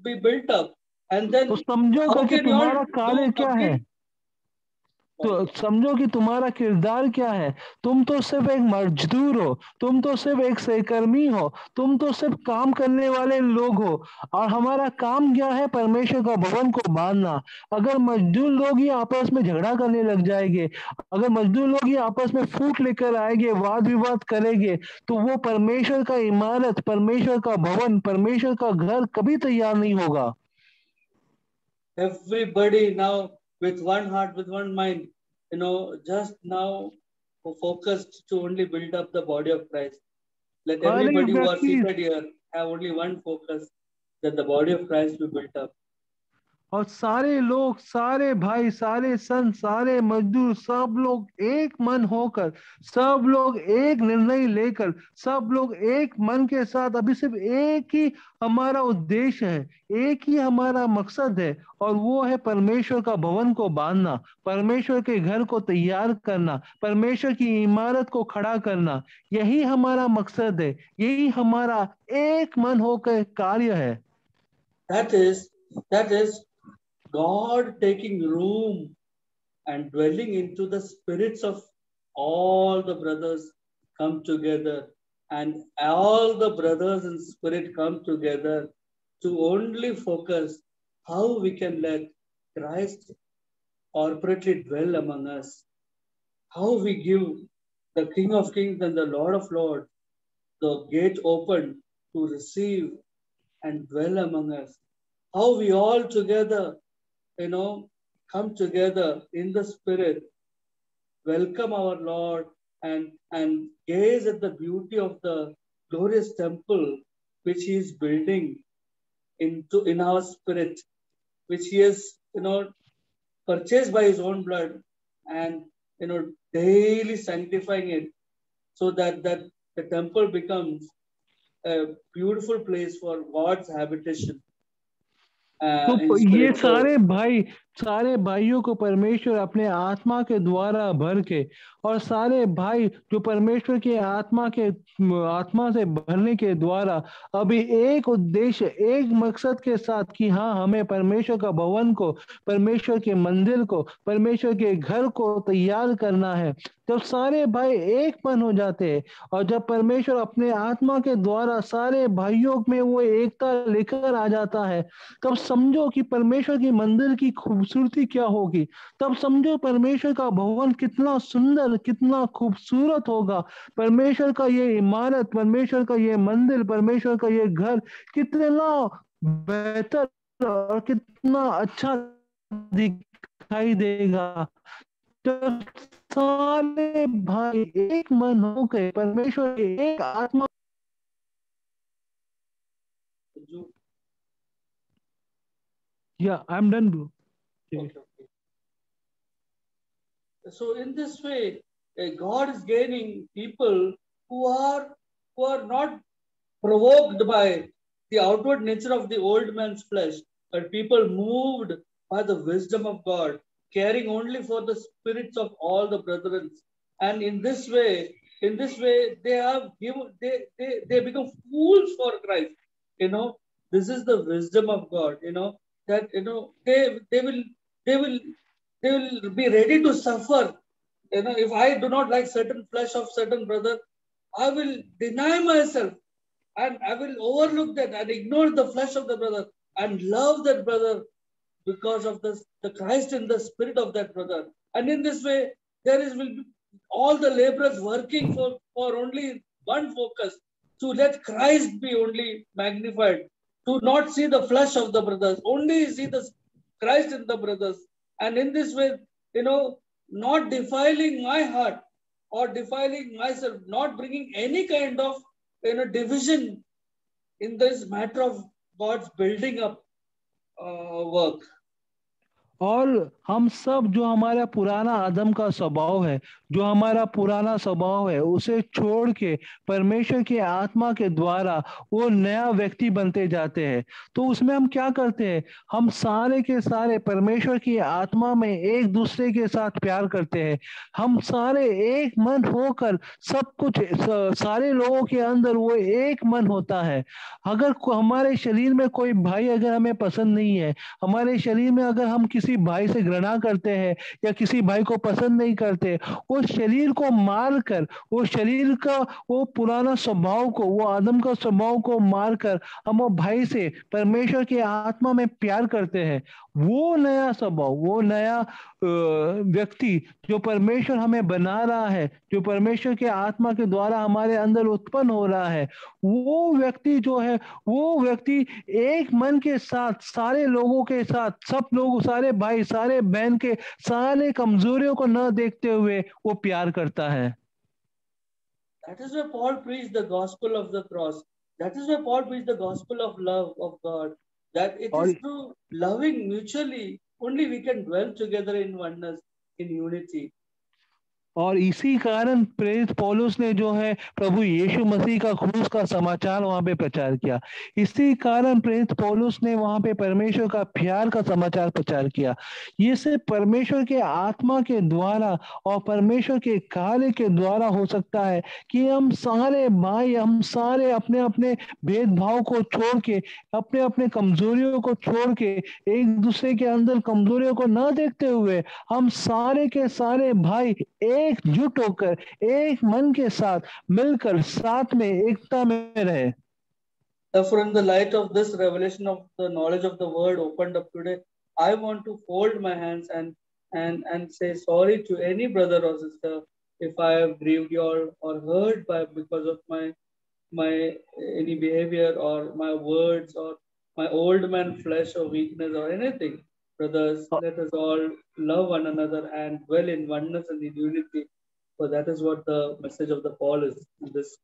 be built up? And then तो समझो कि तुम्हारा कार्य क्या है, तो समझो कि तुम्हारा किरदार क्या है। तुम तो सिर्फ एक मजदूर हो, तुम तो सिर्फ एक सहकर्मी हो, तुम तो सिर्फ काम करने वाले लोग हो, और हमारा काम क्या है? परमेश्वर का भवन को बांधना। अगर मजदूर लोग ही आपस में झगड़ा करने लग जाएंगे, अगर मजदूर लोग ही आपस में फूट लेकर आएंगे, वाद विवाद करेंगे, तो वो परमेश्वर का इमारत, परमेश्वर का भवन, परमेश्वर का घर कभी तैयार नहीं होगा। Everybody now with one heart, with one mind, just now focused to only build up the body of Christ. Let everybody who are seated here have only one focus, that the body of Christ be built up. और सारे लोग, सारे भाई, सारे संत, सारे मजदूर, सब लोग एक मन होकर, सब लोग एक निर्णय लेकर, सब लोग एक मन के साथ, अभी सिर्फ एक ही हमारा उद्देश्य है, एक ही हमारा मकसद है, और वो है परमेश्वर का भवन को बांधना, परमेश्वर के घर को तैयार करना, परमेश्वर की इमारत को खड़ा करना। यही हमारा मकसद है, यही हमारा एक मन होकर कार्य है। that is God taking room and dwelling into the spirits of all the brothers come together, and all the brothers in spirit come together to only focus how we can let Christ corporately dwell among us, how we give the King of Kings and the Lord of Lords the gate open to receive and dwell among us, how we all together, come together in the spirit, welcome our Lord, and gaze at the beauty of the glorious temple which He is building in our spirit, which He has, purchased by His own blood, and daily sanctifying it, so that the temple becomes a beautiful place for God's habitation in तो ये spirit. So सारे भाइयों को परमेश्वर अपने आत्मा के द्वारा भर के, और सारे भाई जो परमेश्वर के आत्मा से भरने के द्वारा अभी एक उद्देश्य, एक मकसद के साथ कि हाँ, हमें परमेश्वर का भवन को, परमेश्वर के मंदिर को, परमेश्वर के घर को तैयार करना है। जब सारे भाई एक मन हो जाते हैं, और जब परमेश्वर अपने आत्मा के द्वारा सारे भाइयों में वो एकता लेकर आ जाता है, तब समझो कि परमेश्वर की मंदिर की खूबसूरती क्या होगी। तब समझो परमेश्वर का भवन कितना सुंदर, कितना खूबसूरत होगा। परमेश्वर का ये इमारत, परमेश्वर का ये मंदिर, परमेश्वर का ये घर कितना बेहतर और कितना अच्छा दिखाई देगा, जब सारे भाई एक मन होकर परमेश्वर के एक आत्मा। Yeah, I'm done, bro. okay. So in this way, God is gaining people who are not provoked by the outward nature of the old man's flesh, but people moved by the wisdom of God, caring only for the spirits of all the brethren. And in this way, they have given they become fools for Christ. This is the wisdom of God. That they will they will be ready to suffer. If I do not like certain flesh of certain brother, I will deny myself, and I will overlook that and ignore the flesh of the brother and love that brother because of the Christ in the spirit of that brother. And in this way, will be all the laborers working for only one focus, to let Christ be only magnified, to not see the flesh of the brothers, only see the Christ in the brothers. And in this way, not defiling my heart or defiling myself, not bringing any kind of division in this matter of God's building up work. और हम सब जो हमारा पुराना आदम का स्वभाव है, जो हमारा पुराना स्वभाव है, उसे छोड़ के परमेश्वर के आत्मा के द्वारा वो नया व्यक्ति बनते जाते हैं। तो उसमें हम क्या करते हैं, हम सारे के सारे परमेश्वर की आत्मा में एक दूसरे के साथ प्यार करते हैं। हम सारे एक मन होकर सब कुछ, सारे लोगों के अंदर वो एक मन होता है। अगर हमारे शरीर में कोई भाई अगर हमें पसंद नहीं है, हमारे शरीर में अगर हम किसी भाई से घृणा करते हैं या किसी भाई को पसंद नहीं करते, वो शरीर को मार कर, वो शरीर का वो पुराना स्वभाव को, वो आदम का स्वभाव को मारकर हम वो भाई से परमेश्वर की आत्मा में प्यार करते हैं। वो नया स्वभाव, वो नया व्यक्ति जो परमेश्वर हमें बना रहा है, जो परमेश्वर के आत्मा के द्वारा हमारे अंदर उत्पन्न हो रहा है, वो व्यक्ति जो है, वो व्यक्ति एक मन के साथ सारे लोगों के साथ, सब लोग, सारे भाई, सारे बहन के सारे कमजोरियों को न देखते हुए वो प्यार करता है। That is why Paul preached the gospel of the cross. That is why Paul preached the gospel of love of God, that it और is through loving mutually only we can dwell together in oneness, in unity. और इसी कारण प्रेरित पौलुस ने जो है प्रभु यीशु मसीह का क्रूस का समाचार वहां पे प्रचार किया। इसी कारण प्रेरित पौलुस ने वहां पे परमेश्वर का प्यार का समाचार प्रचार किया। ये सिर्फ परमेश्वर के आत्मा के द्वारा और परमेश्वर के कार्य के द्वारा हो सकता है कि हम सारे भाई, हम सारे अपने अपने भेदभाव को छोड़ के, अपने अपने कमजोरियों को छोड़ के, एक दूसरे के अंदर कमजोरियों को न देखते हुए हम सारे के सारे भाई एकजुट होकर एक मन के साथ मिलकर साथ में एकता में रहे। Therefore, in the light of this revelation of the knowledge of the word opened up today, I want to fold my hands and say sorry to any brother or sister if I have grieved you or hurt by because of my any behavior or my words or my old man flesh or weakness or anything. Brothers, let us all love one another and dwell in oneness and in unity. For that is what the message of the Paul is in this.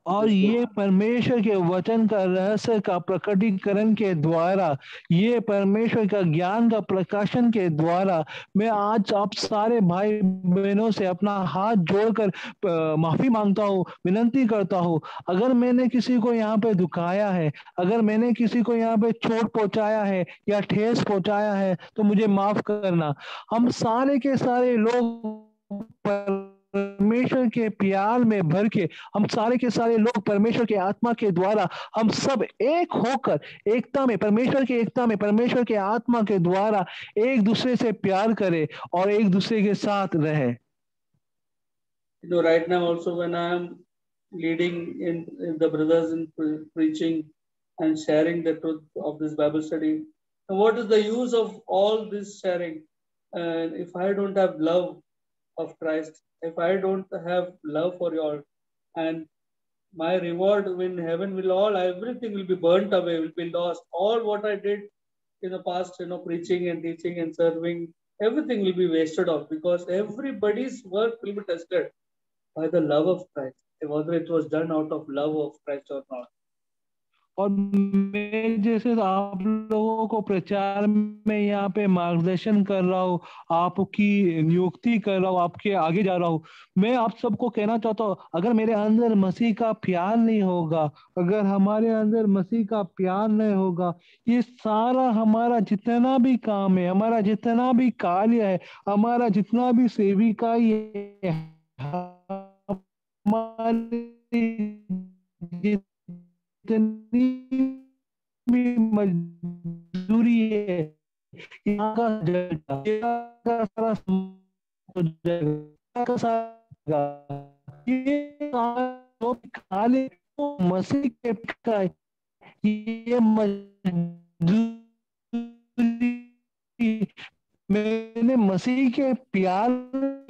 और ये परमेश्वर के वचन का रहस्य का प्रकटीकरण के द्वारा, ये परमेश्वर का ज्ञान का प्रकाशन के द्वारा मैं आज आप सारे भाई बहनों से अपना हाथ जोड़कर माफी मांगता हूँ, विनती करता हूँ। अगर मैंने किसी को यहाँ पे दुखाया है, अगर मैंने किसी को यहाँ पे चोट पहुंचाया है या ठेस पहुंचाया है तो मुझे माफ करना। हम सारे के सारे लोग परमेश्वर के प्यार में भर के, हम सारे के सारे लोग परमेश्वर के आत्मा के द्वारा हम सब एक होकर एकता में, परमेश्वर की एकता में, परमेश्वर के आत्मा के द्वारा एक दूसरे से प्यार करें और एक दूसरे के साथ रहें। You know, right now also when I am leading in the brothers in preaching and sharing the truth of this Bible study, what is the use of all this sharing? And if I don't have love of Christ, if I don't have love for you all, and my reward in heaven will all, everything will be burnt away, will be lost. All what I did in the past, preaching and teaching and serving, everything will be wasted off because everybody's work will be tested by the love of Christ, whether it was done out of love of Christ or not. और मैं जैसे आप लोगों को प्रचार में यहाँ पे मार्गदर्शन कर रहा हूँ, आपकी नियुक्ति कर रहा हूँ, आपके आगे जा रहा हूँ, मैं आप सबको कहना चाहता हूँ, अगर मेरे अंदर मसीह का प्यार नहीं होगा, अगर हमारे अंदर मसीह का प्यार नहीं होगा, ये सारा हमारा जितना भी काम है, हमारा जितना भी कार्य है, हमारा जितना भी सेविकाई है, हमारी जितनी भी मजदूरी है, यहाँ का सारा ये खाली मसीह के का ये मजदूरी मैंने मसीह के प्यार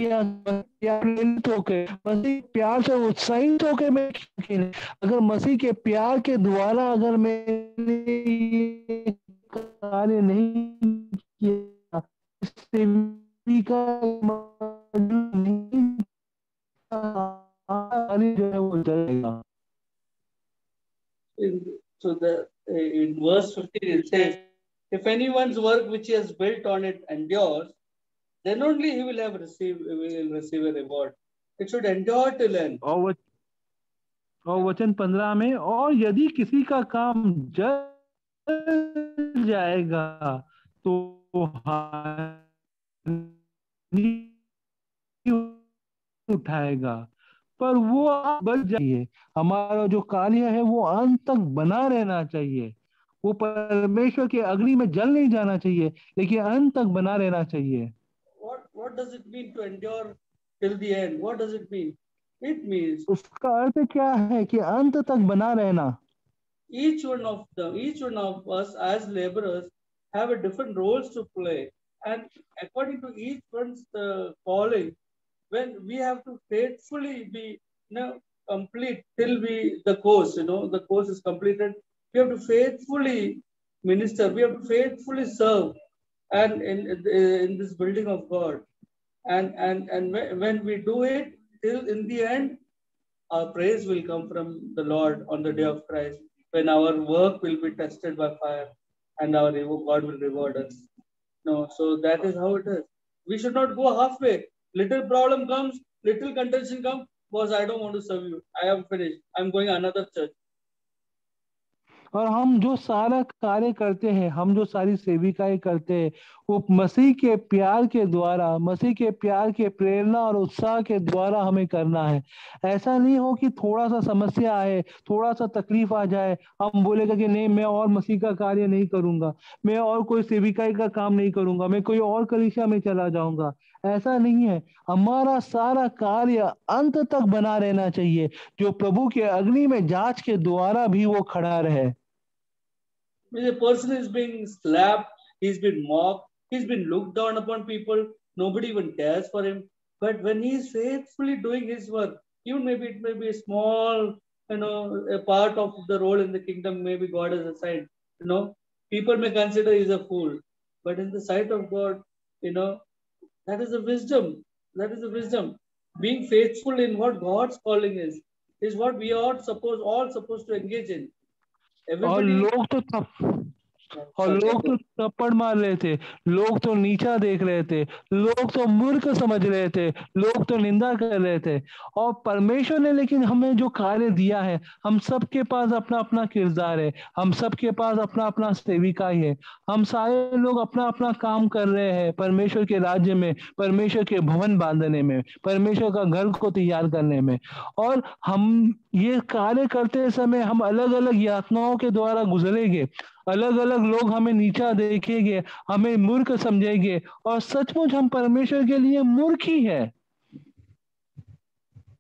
या प्रेरित होकर, मसीह प्यार से उत्साहित होकर मैं, अगर मसीह के प्यार के द्वारा अगर मैंने ये कार्य नहीं किया, जो है वो चलेगा। So in verse 15 it says, if anyone's work which he has built on it endures, then only he will receive a reward. It should endure till end. और वचन 15 में, और यदि किसी का काम जल जाएगा तो उठाएगा, पर वो बच जाइए। हमारा जो कार्य है वो अंत तक बना रहना चाहिए, वो परमेश्वर के अग्नि में जल नहीं जाना चाहिए, लेकिन अंत तक बना रहना चाहिए। What does it mean to endure till the end? What does it mean? It means उसका अर्थ क्या है कि अंत तक बना रहना। each one of us as laborers have a different roles to play, and according to each one's calling, when we have to faithfully be complete till the course, the course is completed. We have to faithfully minister. We have to faithfully serve, and in this building of God, and when we do it till in the end, our praise will come from the Lord on the day of Christ, when our work will be tested by fire. and our God will reward us. No, so that is how it is. We should not go halfway. Little problem comes, little contention comes. Boss, I don't want to serve you. I am finished. I'm going another church. और हम जो सारा कार्य करते हैं, हम जो सारी सेविकाएं करते हैं, वो मसीह के प्यार के द्वारा, मसीह के प्यार के प्रेरणा और उत्साह के द्वारा हमें करना है। ऐसा नहीं हो कि थोड़ा सा समस्या आए, थोड़ा सा तकलीफ आ जाए, हम बोलेगा कि नहीं मैं और मसीह का कार्य नहीं करूंगा, मैं और कोई सेविकाई का काम नहीं करूंगा, मैं कोई और कलीसिया में चला जाऊंगा। ऐसा नहीं है। हमारा सारा कार्य अंत तक बना रहना चाहिए, जो प्रभु के अग्नि में जांच के द्वारा भी वो खड़ा रहे। The person is being slapped, he's been mocked, he's been looked down upon people, nobody even cares for him. But when he is faithfully doing his work, even maybe it may be a small, a part of the role in the kingdom, maybe God has assigned, people may consider he's a fool. But in the sight of God, that is the wisdom. That is the wisdom. Being faithful in what God's calling is what we are all supposed to engage in. और लोग तो थप्पड़ मार रहे थे, लोग तो नीचा देख रहे थे, लोग तो मूर्ख समझ रहे थे, लोग तो निंदा कर रहे थे। और परमेश्वर ने लेकिन हमें जो कार्य दिया है, हम सबके पास अपना अपना किरदार है, हम सबके पास अपना अपना सेविका है, हम सारे लोग अपना अपना काम कर रहे हैं परमेश्वर के राज्य में, परमेश्वर के भवन बांधने में, परमेश्वर का घर को तैयार करने में। और हम ये कार्य करते समय हम अलग अलग यातनाओं के द्वारा गुजरेंगे, अलग अलग लोग हमें नीचा देखेंगे, हमें मूर्ख समझेंगे, और सचमुच हम परमेश्वर के लिए मूर्ख ही है।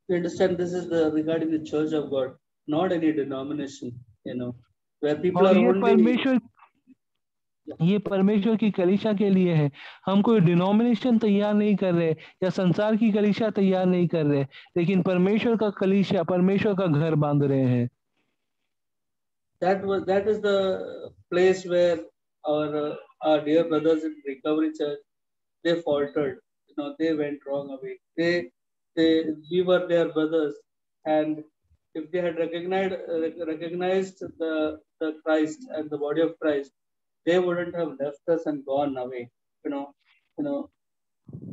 You understand, this is regarding the church of God, not any denomination, where people are only. ये परमेश्वर की कलीसिया के लिए है। हम कोई डिनोमिनेशन तैयार नहीं कर रहे या संसार की कलीसिया तैयार नहीं कर रहे, लेकिन परमेश्वर का कलीसिया, परमेश्वर का घर बांध रहे हैं। That is the place where our dear brothers in Recovery Church, they faltered. They went wrong away. We were their brothers, and if they had recognized the Christ and the body of Christ, they wouldn't have left us and gone away.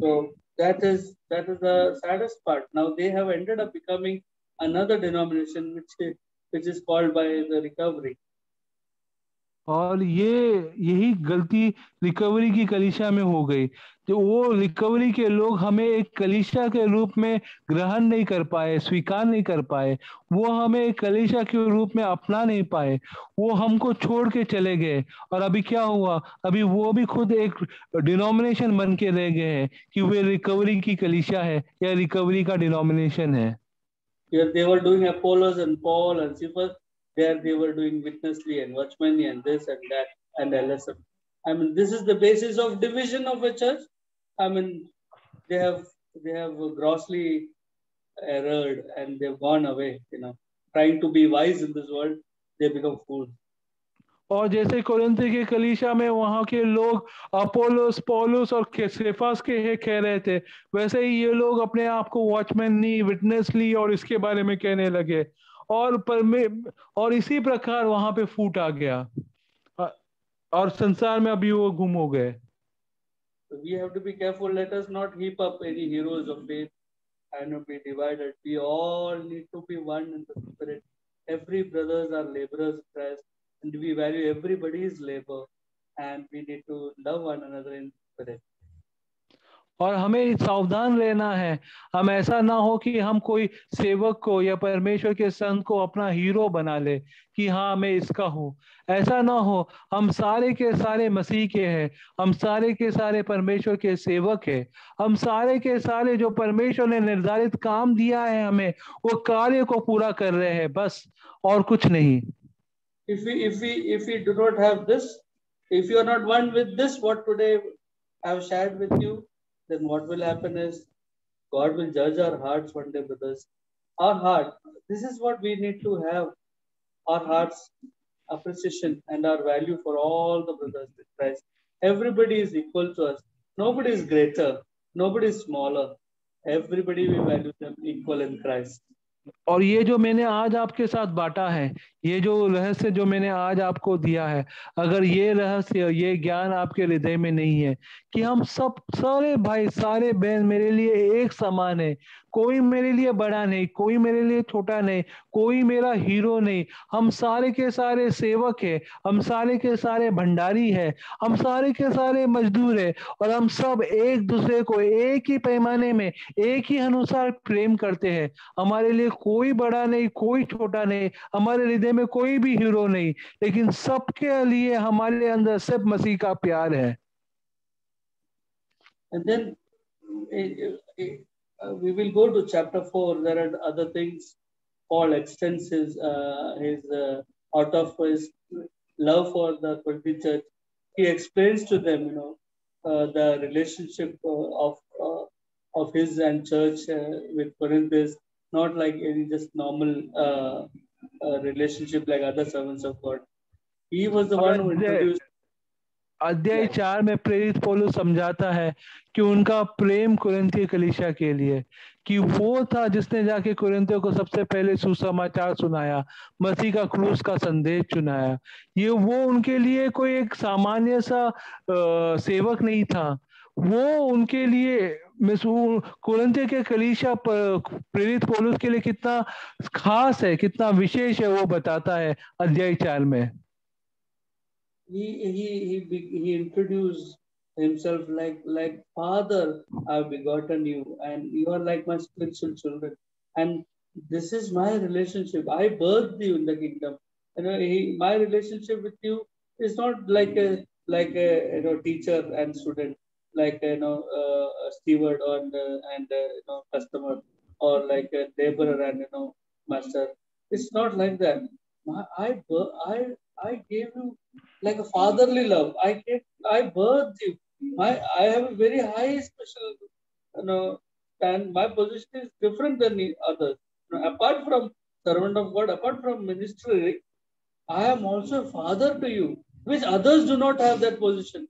So that is the saddest part. Now they have ended up becoming another denomination, which is called by the Recovery. और यही गलती recovery की कलीसिया में हो गई, जो वो रिकवरी के लोग हमें एक कलीसिया के रूप में ग्रहण नहीं कर पाए, स्वीकार नहीं कर पाए, वो हमें एक कलीसिया के रूप में अपना नहीं पाए, वो हमको छोड़ के चले गए। और अभी क्या हुआ, अभी वो भी खुद एक डिनोमिनेशन बन के रह गए हैं कि वे रिकवरी की कलीसिया है या रिकवरी का डिनोमिनेशन है। Here they were doing Apollos and Paul and Cephas. There they were doing Witnessly and Watchmanly and this and that and LSM. I mean, this is the basis of division of a church. I mean, they have grossly erred and they've gone away. Trying to be wise in this world, they become fools. और जैसे कोरिन्थी के कलीसिया में वहां के लोग Apollos, पौलुस और सेफास के कह रहे थे, वैसे ही ये लोग अपने आप को वॉचमैनली, विटनेसली और इसके बारे में कहने लगे, और इसी प्रकार वहां पे फूट आ गया और संसार में अभी वो गुम हो गए। We have to be careful. Let us not heap up any heroes of faith and be divided. We all need to be one in the spirit. Every brothers are laborers in Christ, and we value everybody's labor, and we need to love one another in spirit. और हमें सावधान रहना है, हम ऐसा ना हो कि हम कोई सेवक को या परमेश्वर के संत को अपना हीरो बना ले कि हाँ मैं इसका हूँ। ऐसा ना हो, हम सारे के सारे मसीह के हैं, हम सारे के सारे परमेश्वर के सेवक हैं, हम सारे के सारे जो परमेश्वर ने निर्धारित काम दिया है हमें, वो कार्य को पूरा कर रहे हैं, बस और कुछ नहीं। If we do not have this, if you are not one with this, what today I have shared with you, then what will happen is God will judge our hearts one day, brothers. Our heart, this is what we need to have. Our heart's appreciation and our value for all the brothers in Christ. Everybody is equal to us. Nobody is greater. Nobody is smaller. Everybody, we value them equal in Christ. और ये जो मैंने आज आपके साथ बांटा है, ये जो रहस्य जो मैंने आज आपको दिया है, अगर ये रहस्य, ये ज्ञान आपके हृदय में नहीं है कि हम सब सारे भाई सारे बहन मेरे लिए एक समान है, कोई मेरे लिए बड़ा नहीं, कोई मेरे लिए छोटा नहीं, कोई मेरा हीरो नहीं, हम सारे के सारे सेवक है, हम सारे के सारे भंडारी है, हम सारे के सारे मजदूर है, और हम सब एक दूसरे को एक ही पैमाने में, एक ही अनुसार प्रेम करते हैं। हमारे लिए कोई बड़ा नहीं, कोई छोटा नहीं, हमारे हृदय में कोई भी हीरो नहीं, लेकिन सबके लिए हमारे अंदर सिर्फ मसीह का प्यार है। And then we will go to chapter 4. There are other things. Paul extends his out of his love for the Corinthian church. He explains to them, the relationship of his and church with Corinth is not like any just normal relationship like other servants of God. He was the one who introduced. अध्याय 4 में प्रेरित पौलुस समझाता है कि उनका प्रेम कुरिन्थियों कलीसिया के लिए, कि वो था जिसने जाके कुरिन्थियों को सबसे पहले सुसमाचार सुनाया, मसीह का क्रूस का संदेश सुनाया। ये वो उनके लिए कोई एक सामान्य सा सेवक नहीं था, वो उनके लिए कुरिन्थियों के कलीसिया प्रेरित पौलुस के लिए कितना खास है, कितना विशेष है, वो बताता है अध्याय 4 में। He introduced himself like Father, I have begotten you, and you are like my spiritual children, and this is my relationship. I birthed you in the kingdom. My relationship with you is not like a teacher and student, like a steward and customer, or like a laborer and master. It's not like that. I gave you like a fatherly love. I birthed you. I have a very high special, and my position is different than the others. Apart from servant of God, apart from ministry, I am also a father to you, which others do not have that position.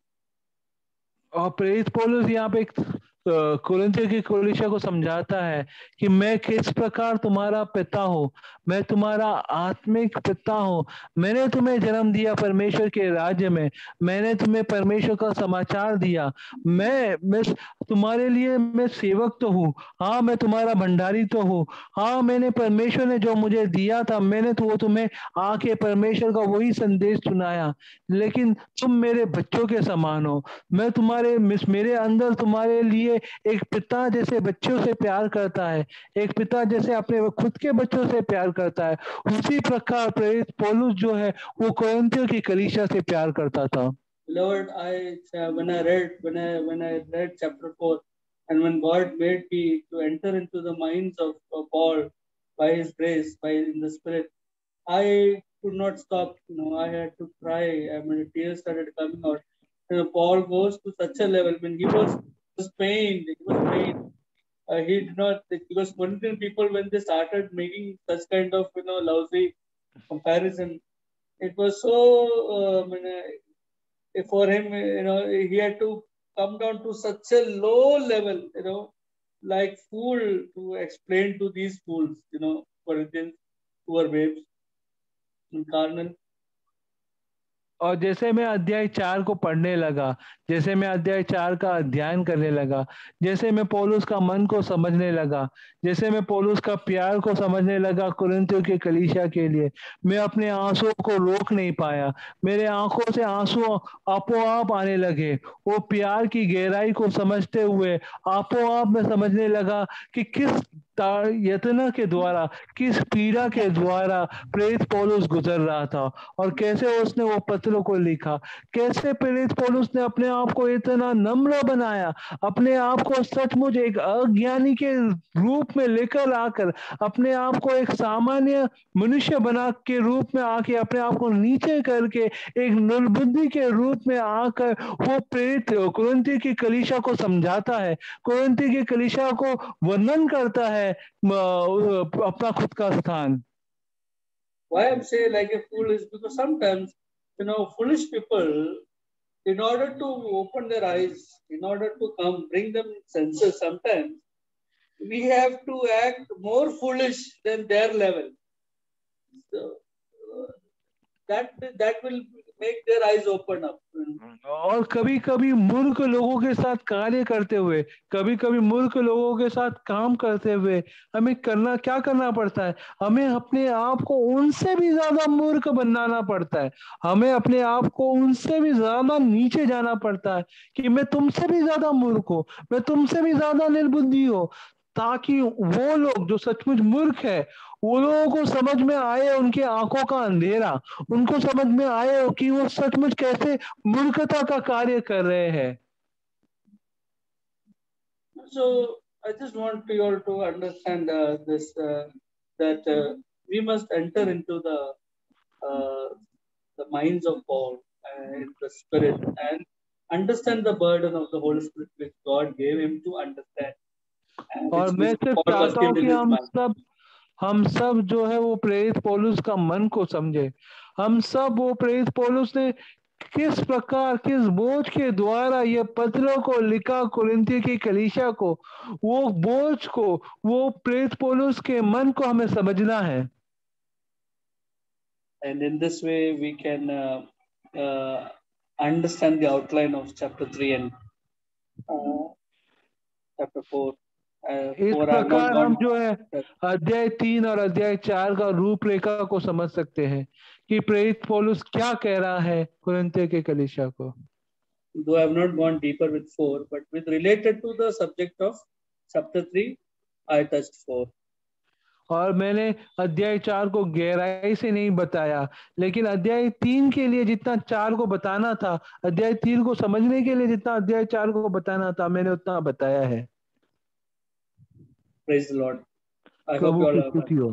और प्रेरित पौलुस यहाँ पे कुरिन्थियों की कलीसिया को समझाता है कि मैं किस प्रकार तुम्हारा पिता हूँ, मैं तुम्हारा आत्मिक पिता हूँ, मैंने तुम्हें जन्म दिया परमेश्वर के राज्य में, मैंने तुम्हें परमेश्वर का समाचार दिया, मैं तुम्हारे लिए मैं सेवक तो हूँ, हाँ मैं तुम्हारा भंडारी तो हूँ, हाँ मैंने परमेश्वर ने जो मुझे दिया था मैंने तो वो तुम्हें आके परमेश्वर का वही संदेश सुनाया, लेकिन तुम मेरे बच्चों के समान हो, मैं मेरे अंदर तुम्हारे लिए एक पिता जैसे बच्चों से प्यार करता है, एक पिता जैसे अपने खुद के बच्चों से प्यार करता है, उसी प्रकार प्रेरित पौलुस जो है वो कोरिन्थियों की कलीसिया से प्यार करता था। Lord, when I read chapter 4, and when God made me to enter into the minds of Paul by His grace, by in the Spirit, I could not stop. I had to cry. I mean, tears started coming out. Paul goes to such a level when he was pained. He was pained. He did not, because Corinthian people, when they started making such kind of lousy comparison, it was so. For him, he had to come down to such a low level, like fool, to explain to these fools, Corinthians who are babes in carnal. और जैसे मैं अध्याय 4 को पढ़ने लगा, जैसे मैं अध्याय 4 का अध्ययन करने लगा, जैसे मैं पौलुस का मन को समझने लगा, जैसे मैं पौलुस का प्यार को समझने लगा कुरिन्थियों के कलीसिया के लिए, मैं अपने आंसुओं को रोक नहीं पाया, मेरे आंखों से आंसू आपो आप आने लगे। वो प्यार की गहराई को समझते हुए आपो आप मैं समझने लगा कि किस यत्न के द्वारा, किस पीड़ा के द्वारा प्रेरित पौलुस गुजर रहा था, और कैसे उसने वो पत्रों को लिखा, कैसे प्रेरित पौलुस ने अपने आप को इतना नम्र बनाया, अपने आप को सचमुच एक अज्ञानी के रूप में लेकर आकर अपने आप को एक सामान्य मनुष्य बना के रूप में आके अपने आप को नीचे करके एक निर्बुद्धि के रूप में आकर वो प्रेरित कुरिन्थियों की कलीसिया को समझाता है, कुरिन्थियों की कलीसिया को वर्णन करता है अपना खुद का स्थान। Why I'm saying like a fool is because sometimes, foolish people, in order to open their eyes, in order to bring them senses, sometimes we have to act more foolish than their level. So that will make their eyes open up. और कभी कभी मूर्ख लोगों के साथ कार्य करते हुए, कभी कभी मूर्ख लोगों के साथ काम करते हुए हमें क्या करना पड़ता है? हमें अपने आप को उनसे भी ज्यादा मूर्ख बनाना पड़ता है। हमें अपने आप को उनसे भी ज्यादा नीचे जाना पड़ता है कि मैं तुमसे भी ज्यादा मूर्ख हूँ, मैं तुमसे भी ज्यादा निर्बुद्धि हूँ, ताकि वो लोग जो सचमुच मूर्ख है वो लोगों को समझ में आए, उनकी आंखों का अंधेरा, उनको समझ में आए कि वो सचमुच कैसे मूर्खता का कार्य कर रहे हैं। So I just want you all to understand this that we must enter into the minds of Paul and the Spirit and understand the burden of the Holy Spirit which God gave him to understand, and और मैं which सिर्फ God was चाहता हूँ killed in कि his mind. हम सब जो है वो प्रेरित पौलुस का मन को समझे। हम सब वो प्रेरित पौलुस ने किस प्रकार, किस बोझ के द्वारा ये पत्रों को लिखा कुरिन्थी की कलीसिया को, वो बोझ को, वो प्रेरित पौलुस के मन को हमें समझना है। And in this way we can understand the outline of chapter 3 and chapter 4. इस 4 I have not प्रकार हम gone. जो है अध्याय 3 और अध्याय 4 का रूपरेखा को समझ सकते हैं कि प्रेरित पौलुस क्या कह रहा है कुरिन्थियों के कलीसिया को। Though I have not gone deeper with 4, but with related to the subject of chapter 3, I touched 4. और मैंने अध्याय 4 को गहराई से नहीं बताया, लेकिन अध्याय 3 के लिए जितना 4 को बताना था, अध्याय 3 को समझने के लिए जितना अध्याय 4 को बताना था, मैंने उतना बताया है। Praise the Lord. I hope Prabhu you all की have स्तुति हो।